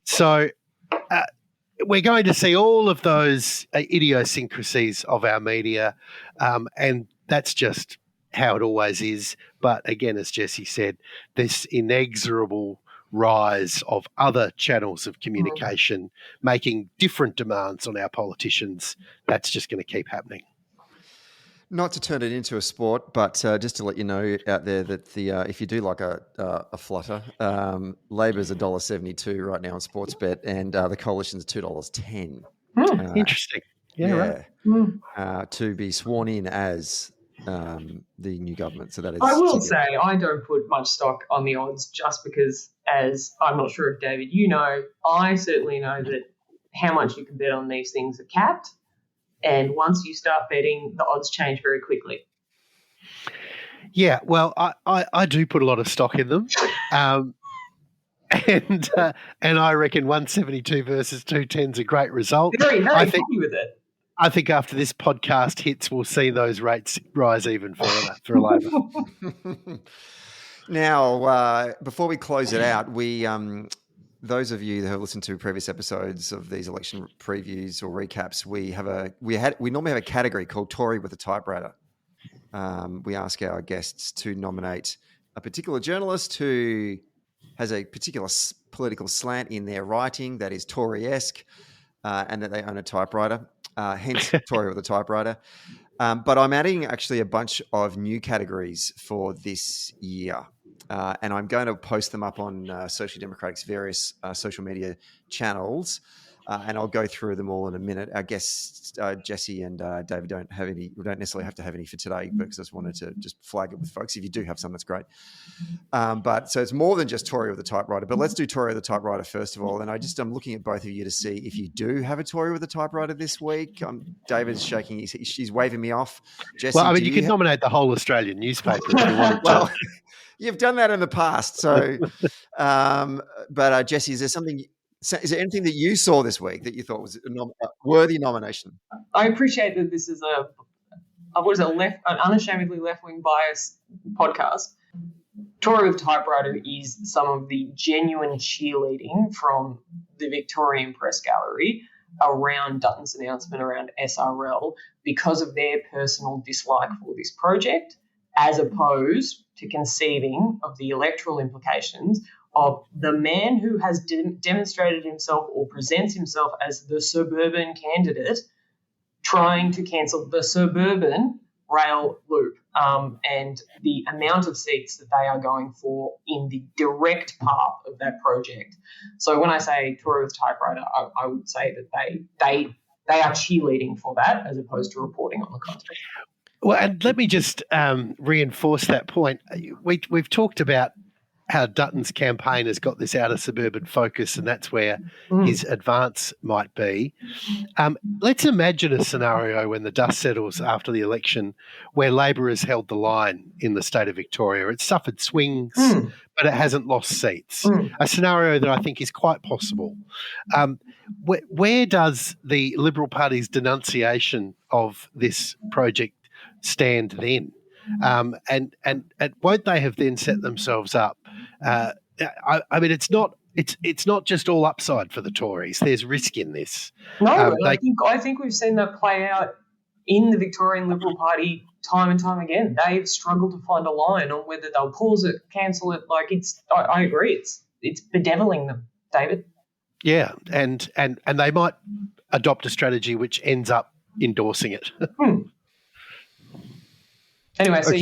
So we're going to see all of those idiosyncrasies of our media, and that's just how it always is. But again, as Jessie said, this inexorable rise of other channels of communication making different demands on our politicians, that's just going to keep happening. Not to turn it into a sport, but just to let you know out there that if you do like a flutter, Labor's $1.72 right now on Sportsbet, and the Coalition's $2.10. Interesting. to be sworn in as the new government. So that is. I will say I don't put much stock on the odds just because, as I'm not sure if David, you know, I certainly know that how much you can bet on these things are capped, and once you start betting, the odds change very quickly. Yeah, well, I do put a lot of stock in them, and I reckon 172 versus 210 is a great result. Very happy with it. I think after this podcast hits, we'll see those rates rise even further for Labor. Now, before we close it out, we those of you that have listened to previous episodes of these election previews or recaps, we normally have a category called Tory with a typewriter. We ask our guests to nominate a particular journalist who has a particular political slant in their writing that is Tory-esque, and that they own a typewriter. Hence Tory with a typewriter. But I'm adding actually a bunch of new categories for this year. And I'm going to post them up on Social Democratic's various social media channels. And I'll go through them all in a minute. Our guests, Jessie and David, don't necessarily have to have any for today, because I just wanted to just flag it with folks. If you do have some, that's great. But so it's more than just Tory with a typewriter. But let's do Tory with a typewriter first of all. And I'm looking at both of you to see if you do have a Tory with a typewriter this week. David's shaking. She's waving me off. Jessie, well, I mean, you could nominate the whole Australian newspaper if you wanted to. Well, you've done that in the past. So, but Jessie, is there anything that you saw this week that you thought was a worthy nomination? I appreciate that this is an unashamedly left-wing bias podcast. Tory with Typewriter is some of the genuine cheerleading from the Victorian Press Gallery around Dutton's announcement around SRL because of their personal dislike for this project, as opposed to conceiving of the electoral implications of the man who has demonstrated himself or presents himself as the suburban candidate trying to cancel the suburban rail loop and the amount of seats that they are going for in the direct path of that project. So when I say Tory with Typewriter, I would say that they are cheerleading for that as opposed to reporting on the contest. Well, and let me just reinforce that point. We've talked about how Dutton's campaign has got this outer suburban focus, and that's where his advance might be. Let's imagine a scenario when the dust settles after the election where Labor has held the line in the state of Victoria. It's suffered swings, but it hasn't lost seats. A scenario that I think is quite possible. Where does the Liberal Party's denunciation of this project stand then? And won't they have then set themselves up? I mean, it's not just all upside for the Tories. There's risk in this. No, I think we've seen that play out in the Victorian Liberal Party time and time again. They've struggled to find a line on whether they'll pause it, cancel it. I agree. It's bedeviling them, David. Yeah, and they might adopt a strategy which ends up endorsing it. Anyway, so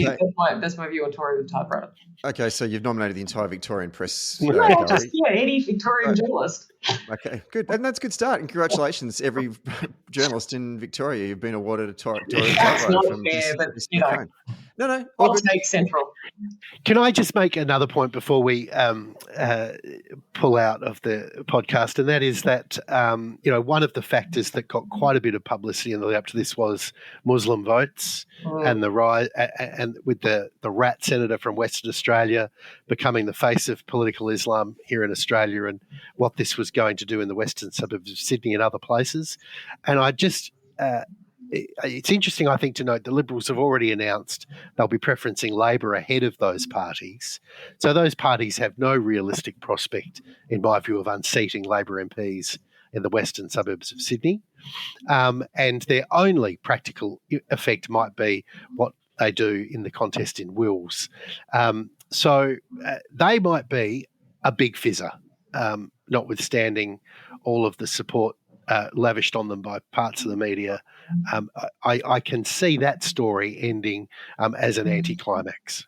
that's my view on Tory with Typewriter. Okay, so you've nominated the entire Victorian press. Any Victorian journalist. Okay, good. And that's a good start. And congratulations, every journalist in Victoria. You've been awarded a Tory That's typewriter not from fair, but, McCrone. No. I'll take Central. Can I just make another point before we pull out of the podcast? And that is that, one of the factors that got quite a bit of publicity in the lead up to this was Muslim votes and the rise, and with the rat senator from Western Australia becoming the face of political Islam here in Australia, and what this was going to do in the western suburbs of Sydney and other places. And I just... it's interesting, I think, to note the Liberals have already announced they'll be preferencing Labor ahead of those parties. So those parties have no realistic prospect, in my view, of unseating Labor MPs in the western suburbs of Sydney. And their only practical effect might be what they do in the contest in Wills. So they might be a big fizzer, notwithstanding all of the support lavished on them by parts of the media. I can see that story ending as an anticlimax.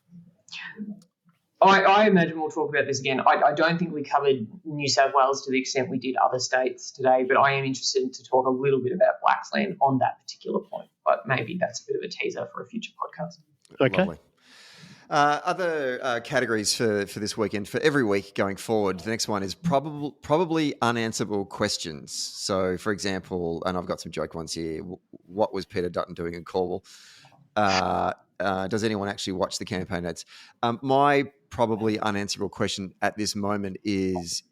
I imagine we'll talk about this again. I don't think we covered New South Wales to the extent we did other states today, but I am interested to talk a little bit about Blaxland on that particular point. But maybe that's a bit of a teaser for a future podcast. Okay. Lovely. Other categories for this weekend, for every week going forward, the next one is probably unanswerable questions. So, for example, and I've got some joke ones here, what was Peter Dutton doing in Cornwall? Does anyone actually watch the campaign ads? My probably unanswerable question at this moment is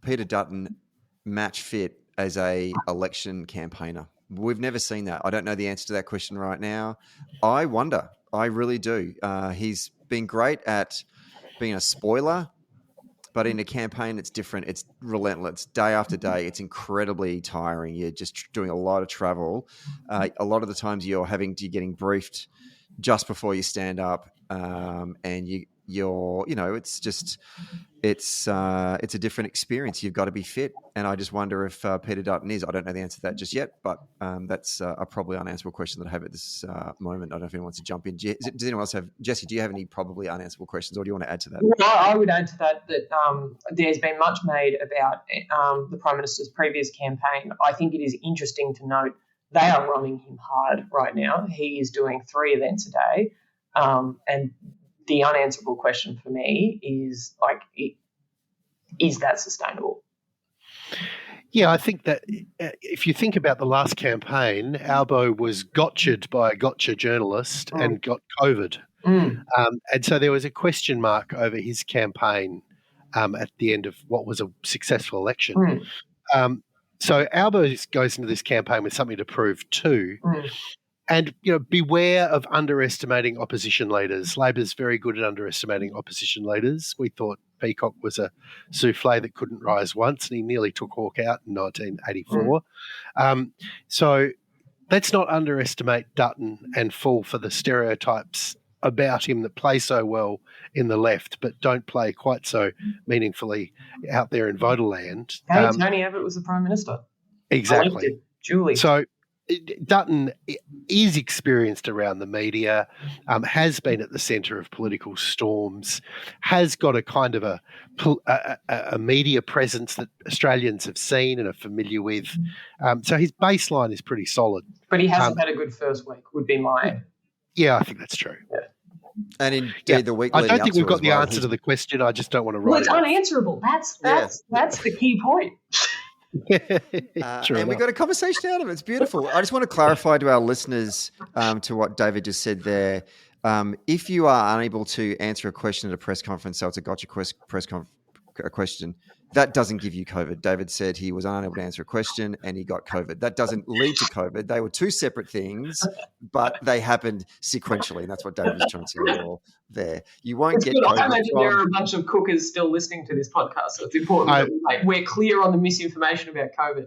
Peter Dutton match fit as a election campaigner? We've never seen that. I don't know the answer to that question right now. I wonder. I really do. He's been great at being a spoiler, but in a campaign, it's different. It's relentless. Day after day, it's incredibly tiring. You're just doing a lot of travel. A lot of the times you're getting briefed just before you stand up, and it's a different experience. You've got to be fit, and I just wonder if Peter Dutton is. I don't know the answer to that just yet, but that's a probably unanswerable question that I have at this moment. I don't know if anyone wants to jump in. Does anyone else have? Jessie, do you have any probably unanswerable questions, or do you want to add to that? Well, I would add to that there's been much made about the Prime Minister's previous campaign. I think it is interesting to note they are running him hard right now. He is doing 3 events a day, and the unanswerable question for me is, is that sustainable? Yeah, I think that if you think about the last campaign, Albo was gotcha'd by a gotcha journalist and got COVID. And so there was a question mark over his campaign at the end of what was a successful election. So Albo goes into this campaign with something to prove too. And, beware of underestimating opposition leaders. Labor's very good at underestimating opposition leaders. We thought Peacock was a souffle that couldn't rise once, and he nearly took Hawke out in 1984. So let's not underestimate Dutton and fall for the stereotypes about him that play so well in the left but don't play quite so meaningfully out there in voterland. Hey, Tony Abbott was the Prime Minister. Exactly. Julie. So Dutton is experienced around the media, has been at the centre of political storms, has got a kind of a media presence that Australians have seen and are familiar with. So his baseline is pretty solid. But he hasn't had a good first week, would be my... Yeah, I think that's true. Yeah. And indeed, the week I don't think we've got the answer to the question. I just don't want to write it's unanswerable. That's the key point. And we got a conversation out of it. It's beautiful. I just want to clarify to our listeners to what David just said there. If you are unable to answer a question at a press conference, so it's a gotcha question, that doesn't give you COVID. David said he was unable to answer a question and he got COVID. That doesn't lead to COVID. They were 2 separate things, but they happened sequentially. And that's what David was trying to say there. You won't get COVID. I imagine there are a bunch of cookers still listening to this podcast, so it's important that we're clear on the misinformation about COVID.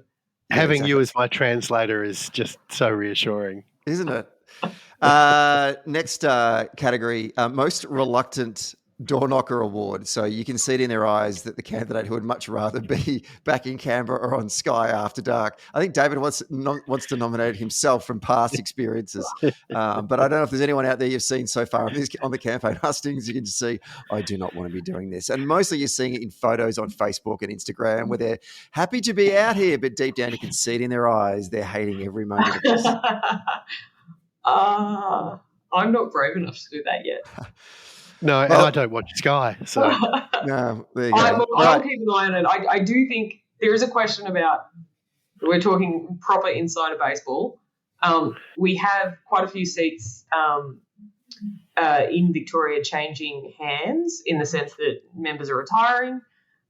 Having you as my translator is just so reassuring. Isn't it? Next category, most reluctant door knocker award. So you can see it in their eyes that the candidate who would much rather be back in Canberra or on Sky after dark. I think David wants to nominate himself from past experiences. But I don't know if there's anyone out there you've seen so far on the campaign hustings. You can just see, I do not want to be doing this. And mostly you're seeing it in photos on Facebook and Instagram where they're happy to be out here, but deep down you can see it in their eyes. They're hating every moment of this. I'm not brave enough to do that yet. No, and I don't watch Sky, so no. There you go. I'll keep an eye on it. I do think there is a question about. We're talking proper insider baseball. We have quite a few seats in Victoria changing hands in the sense that members are retiring,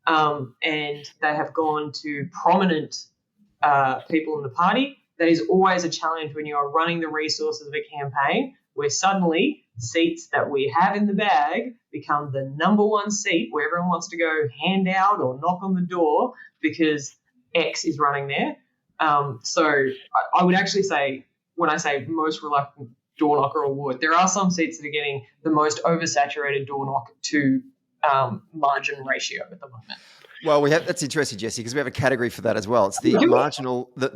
and they have gone to prominent people in the party. That is always a challenge when you are running the resources of a campaign, where suddenly seats that we have in the bag become the number one seat where everyone wants to go hand out or knock on the door because X is running there. So I would actually say, when I say most reluctant door knocker award, there are some seats that are getting the most oversaturated door knock to margin ratio at the moment. Well, that's interesting, Jessie, because we have a category for that as well. It's the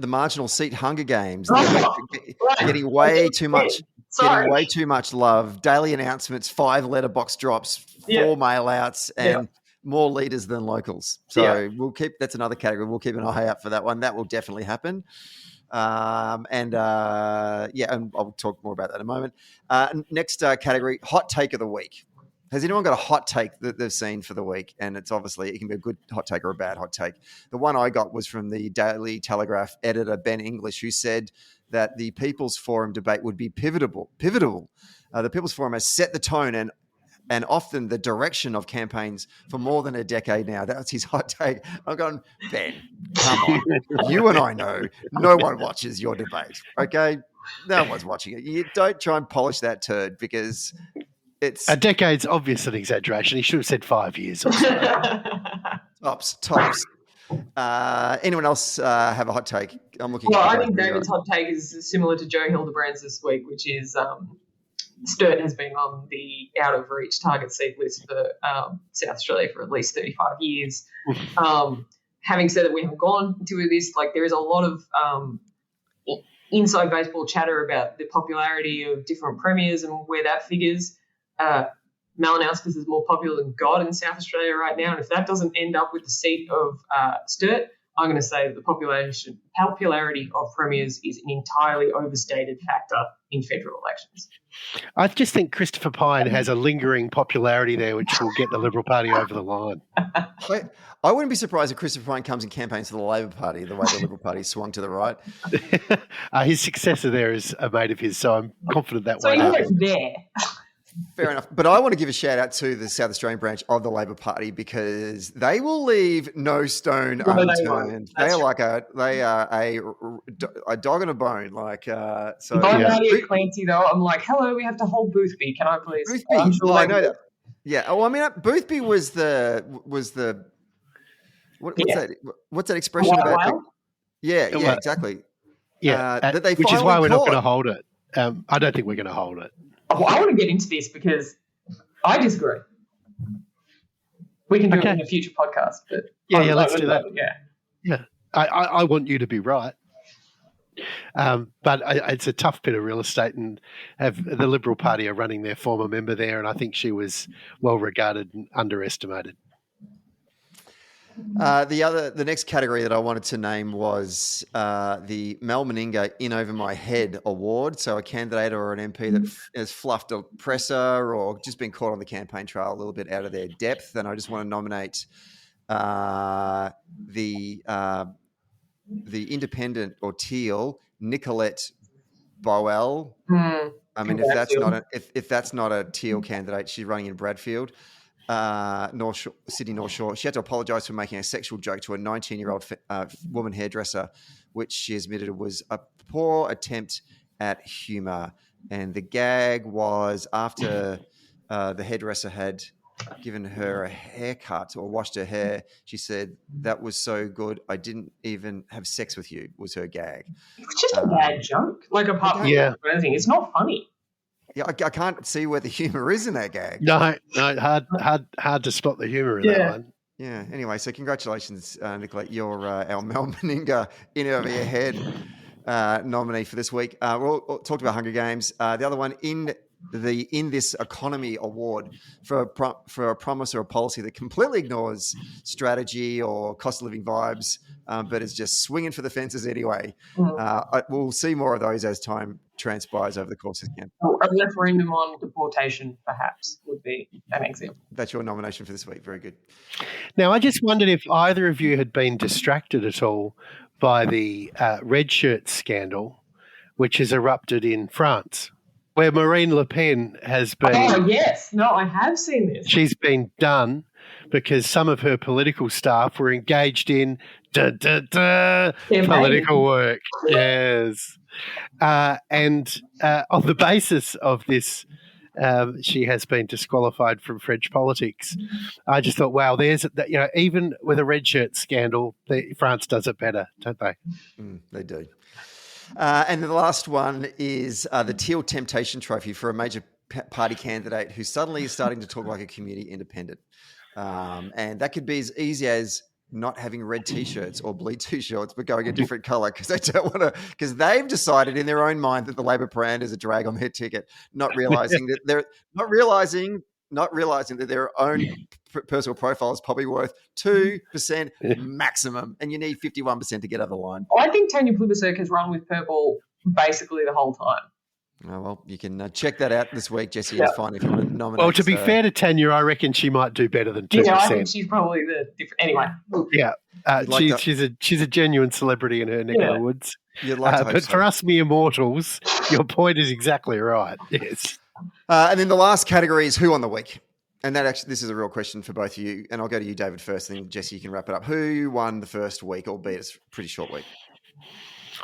marginal seat Hunger Games. They're getting way too much. getting way too much love. Daily announcements, 5 letterbox drops, 4 mail outs, and more leaders than locals. So that's another category. We'll keep an eye out for that one. That will definitely happen. And I'll talk more about that in a moment. Next category, hot take of the week. Has anyone got a hot take that they've seen for the week? And it's obviously, it can be a good hot take or a bad hot take. The one I got was from the Daily Telegraph editor, Ben English, who said that the People's Forum debate would be pivotal. The People's Forum has set the tone and often the direction of campaigns for more than a decade now. That's his hot take. I've gone, Ben, come on. You and I know no one watches your debate, okay? No one's watching it. You don't try and polish that turd because it's... A decade's obvious an exaggeration. He should have said 5 years or so. Tops. Anyone else have a hot take? I'm looking. Well, I think David's hot take is similar to Joe Hildebrand's this week, which is Sturt has been on the out of reach target seat list for South Australia for at least 35 years. Having said that, we haven't gone to this. Like, there is a lot of inside baseball chatter about the popularity of different premiers and where that figures. Malinowskis is more popular than God in South Australia right now, and if that doesn't end up with the seat of Sturt, I'm going to say that the popularity of premiers is an entirely overstated factor in federal elections. I just think Christopher Pyne has a lingering popularity there, which will get the Liberal Party over the line. I wouldn't be surprised if Christopher Pyne comes and campaigns for the Labor Party, the way the Liberal Party swung to the right. His successor there is a mate of his, so I'm confident that so won't happen. So you're there. Fair enough. But I want to give a shout out to the South Australian branch of the Labor Party because they will leave no stone unturned. They are a dog and a bone. So I'm out here, Clancy, though. I'm like, hello, we have to hold Boothby. Can I please? Boothby. I know that. Yeah. Oh, I mean, Boothby was the what's that? What's that expression about? Yeah, exactly. Yeah, which is why we're not going to hold it. I don't think we're going to hold it. Well, I want to get into this because I We can do it in a future podcast. But let's do that. Yeah. I want you to be right. But it's a tough bit of real estate, and the Liberal Party are running their former member there, and I think she was well regarded and underestimated. The next category that I wanted to name was the Mel Meninga In Over My Head Award. So a candidate or an MP that has fluffed a presser or just been caught on the campaign trail a little bit out of their depth. And I just want to nominate the independent or teal Nicolette Boel. I mean, if that's not a teal candidate, she's running in Bradfield. Sydney North Shore. She had to apologise for making a sexual joke to a 19-year-old woman hairdresser, which she admitted was a poor attempt at humour. And the gag was after the hairdresser had given her a haircut or washed her hair, she said, "That was so good, I didn't even have sex with you," was her gag. It's just a bad joke. Like, apart from anything, it's not funny. Yeah, I can't see where the humour is in that gag. No, hard to spot the humour in that one. Yeah. Anyway, so congratulations, Nicolette. You're our Mel Meninga In Over Your Head nominee for this week. We all talked about Hunger Games. The other one in this economy award for a promise or a policy that completely ignores strategy or cost of living vibes, but is just swinging for the fences anyway. We'll see more of those as time transpires over the course of the campaign. A referendum on deportation, perhaps, would be an example. That's your nomination for this week. Very good. Now, I just wondered if either of you had been distracted at all by the red shirt scandal, which has erupted in France, where Marine Le Pen has been... Oh, yes. No, I have seen this. She's been done because some of her political staff were engaged in political work. Yes. And on the basis of this, she has been disqualified from French politics. I just thought, wow, even with a red shirt scandal, France does it better, don't they? They do. And the last one is the Teal Temptation Trophy for a major party candidate who suddenly is starting to talk like a community independent. And that could be as easy as not having red T-shirts or blue T-shirts, but going a different colour because they don't want to, because they've decided in their own mind that the Labor brand is a drag on their ticket, not realising that they're not realising that their own personal profile is probably worth 2% maximum, and you need 51% to get over the line. I think Tanya Plibersek has run with purple basically the whole time. Oh, well, you can check that out this week, Jesse. It's fine if you want to nominate. Well, to be fair to Tanya, I reckon she might do better than 2%. Yeah, I think she's probably the different. Anyway. Yeah, she's a genuine celebrity in her neck of the woods. You'd like to hope but so. for us mere mortals, your point is exactly right. Yes. And then the last category is who on the week. And this is a real question for both of you. And I'll go to you, David, first, and then Jesse, you can wrap it up. Who won the first week, albeit it's a pretty short week?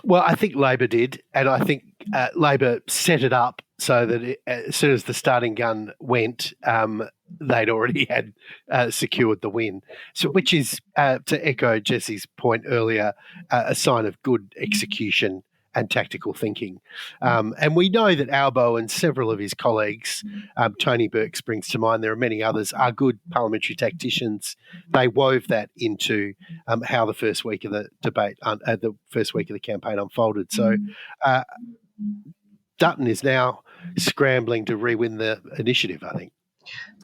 Well, I think Labor did, and I think Labor set it up so that as soon as the starting gun went, they'd already had secured the win. So, which is, to echo Jesse's point earlier, a sign of good execution and tactical thinking. And we know that Albo and several of his colleagues, Tony Burke springs to mind, there are many others, are good parliamentary tacticians. They wove that into how the first week of the debate, the first week of the campaign unfolded. So Dutton is now scrambling to re-win the initiative, I think.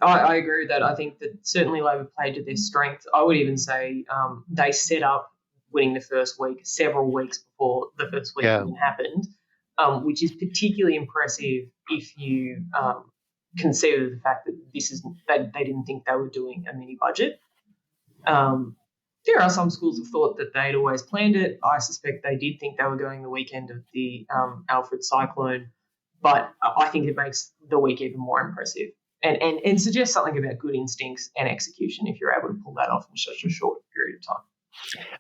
I agree with that. I think that certainly Labor played to their strength. I would even say they set up winning the first week several weeks before the first week even happened, which is particularly impressive if you consider the fact that they didn't think they were doing a mini budget. There are some schools that thought that they'd always planned it. I suspect they did think they were going the weekend of the Alfred cyclone, but I think it makes the week even more impressive and suggests something about good instincts and execution if you're able to pull that off in such a short period of time.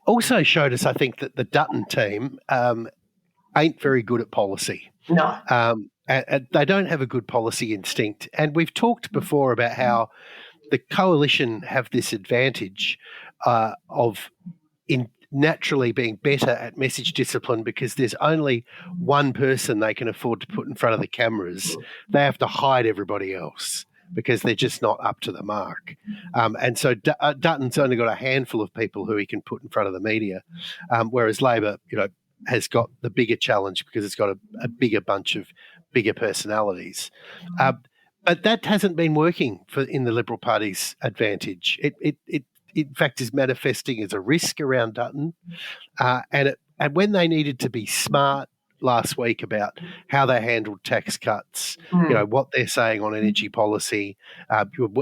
Also showed us, I think, that the Dutton team ain't very good at policy. No. And they don't have a good policy instinct. And we've talked before about how the coalition have this advantage of naturally being better at message discipline because there's only one person they can afford to put in front of the cameras. They have to hide everybody else because they're just not up to the mark. And so Dutton's only got a handful of people who he can put in front of the media, whereas Labor, has got the bigger challenge because it's got a bigger bunch of bigger personalities. But that hasn't been working in the Liberal Party's advantage. It in fact is manifesting as a risk around Dutton. And when they needed to be smart last week about how they handled tax cuts, what they're saying on energy policy,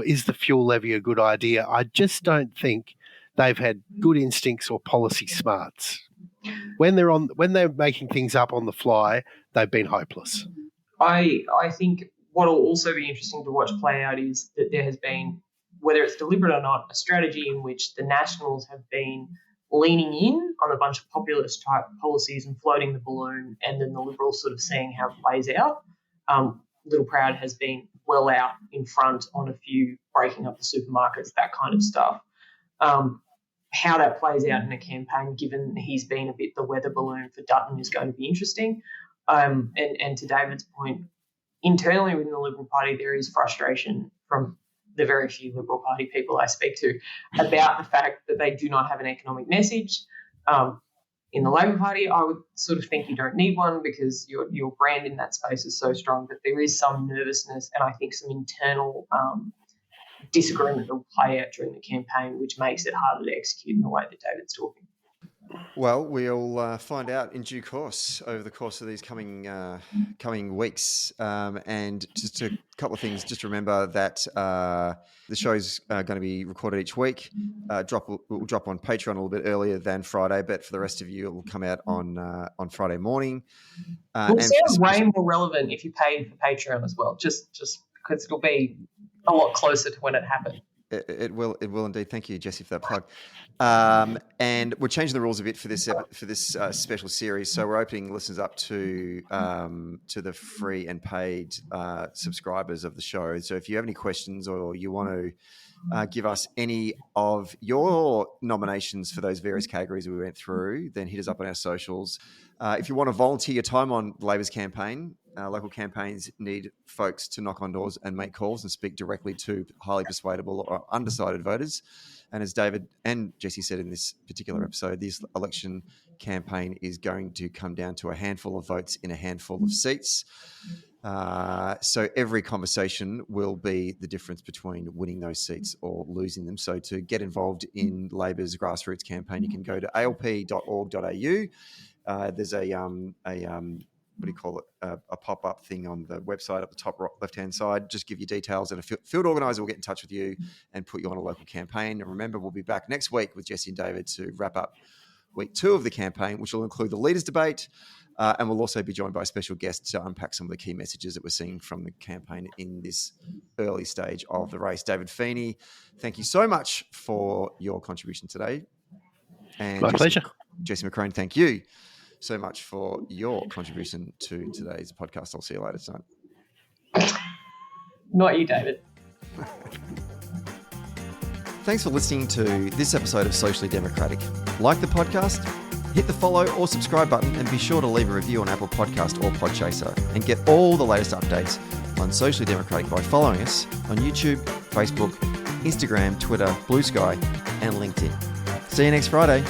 is the fuel levy a good idea? I just don't think they've had good instincts or policy smarts. When they're making things up on the fly, they've been hopeless. I think what will also be interesting to watch play out is that there has been, whether it's deliberate or not, a strategy in which the Nationals have been leaning in on a bunch of populist type policies and floating the balloon, and then the Liberals sort of seeing how it plays out. Little Proud has been well out in front on a few breaking up the supermarkets, that kind of stuff. How that plays out in a campaign, given he's been a bit the weather balloon for Dutton, is going to be interesting. And to David's point, internally within the Liberal Party, there is frustration from the very few Liberal Party people I speak to about the fact that they do not have an economic message. In the Labor Party, I would sort of think you don't need one because your brand in that space is so strong, but there is some nervousness and I think some internal disagreement that will play out during the campaign, which makes it harder to execute in the way that David's talking. Well, we'll find out in due course over the course of these coming weeks. And just a couple of things. Just remember that the show's going to be recorded each week. Will drop on Patreon a little bit earlier than Friday, but for the rest of you, it will come out on Friday morning. It sounds way more relevant if you pay for Patreon as well, just because it'll be a lot closer to when it happened. It will indeed. Thank you, Jessie, for that plug. And we're changing the rules a bit for this special series. So we're opening listeners up to the free and paid subscribers of the show. So if you have any questions or you want to give us any of your nominations for those various categories we went through, then hit us up on our socials. If you want to volunteer your time on Labor's campaign, local campaigns need folks to knock on doors and make calls and speak directly to highly persuadable or undecided voters. And as David and Jessie said in this particular episode, this election campaign is going to come down to a handful of votes in a handful of seats. So every conversation will be the difference between winning those seats or losing them. So to get involved in Labor's grassroots campaign, you can go to alp.org.au. There's what do you call it? A pop-up thing on the website at the top left-hand side. Just give your details, and a field organiser will get in touch with you and put you on a local campaign. And remember, we'll be back next week with Jessie and David to wrap up week 2 of the campaign, which will include the leaders' debate. And we'll also be joined by a special guest to unpack some of the key messages that we're seeing from the campaign in this early stage of the race. David Feeney, thank you so much for your contribution today. And My pleasure. Jessie McCrone, thank you so much for your contribution to today's podcast. I'll see you later tonight. Not you, David. Thanks for listening to this episode of Socially Democratic. Like the podcast? Hit the follow or subscribe button and be sure to leave a review on Apple Podcast or Podchaser and get all the latest updates on Socially Democratic by following us on YouTube, Facebook, Instagram, Twitter, Blue Sky and LinkedIn. See you next Friday.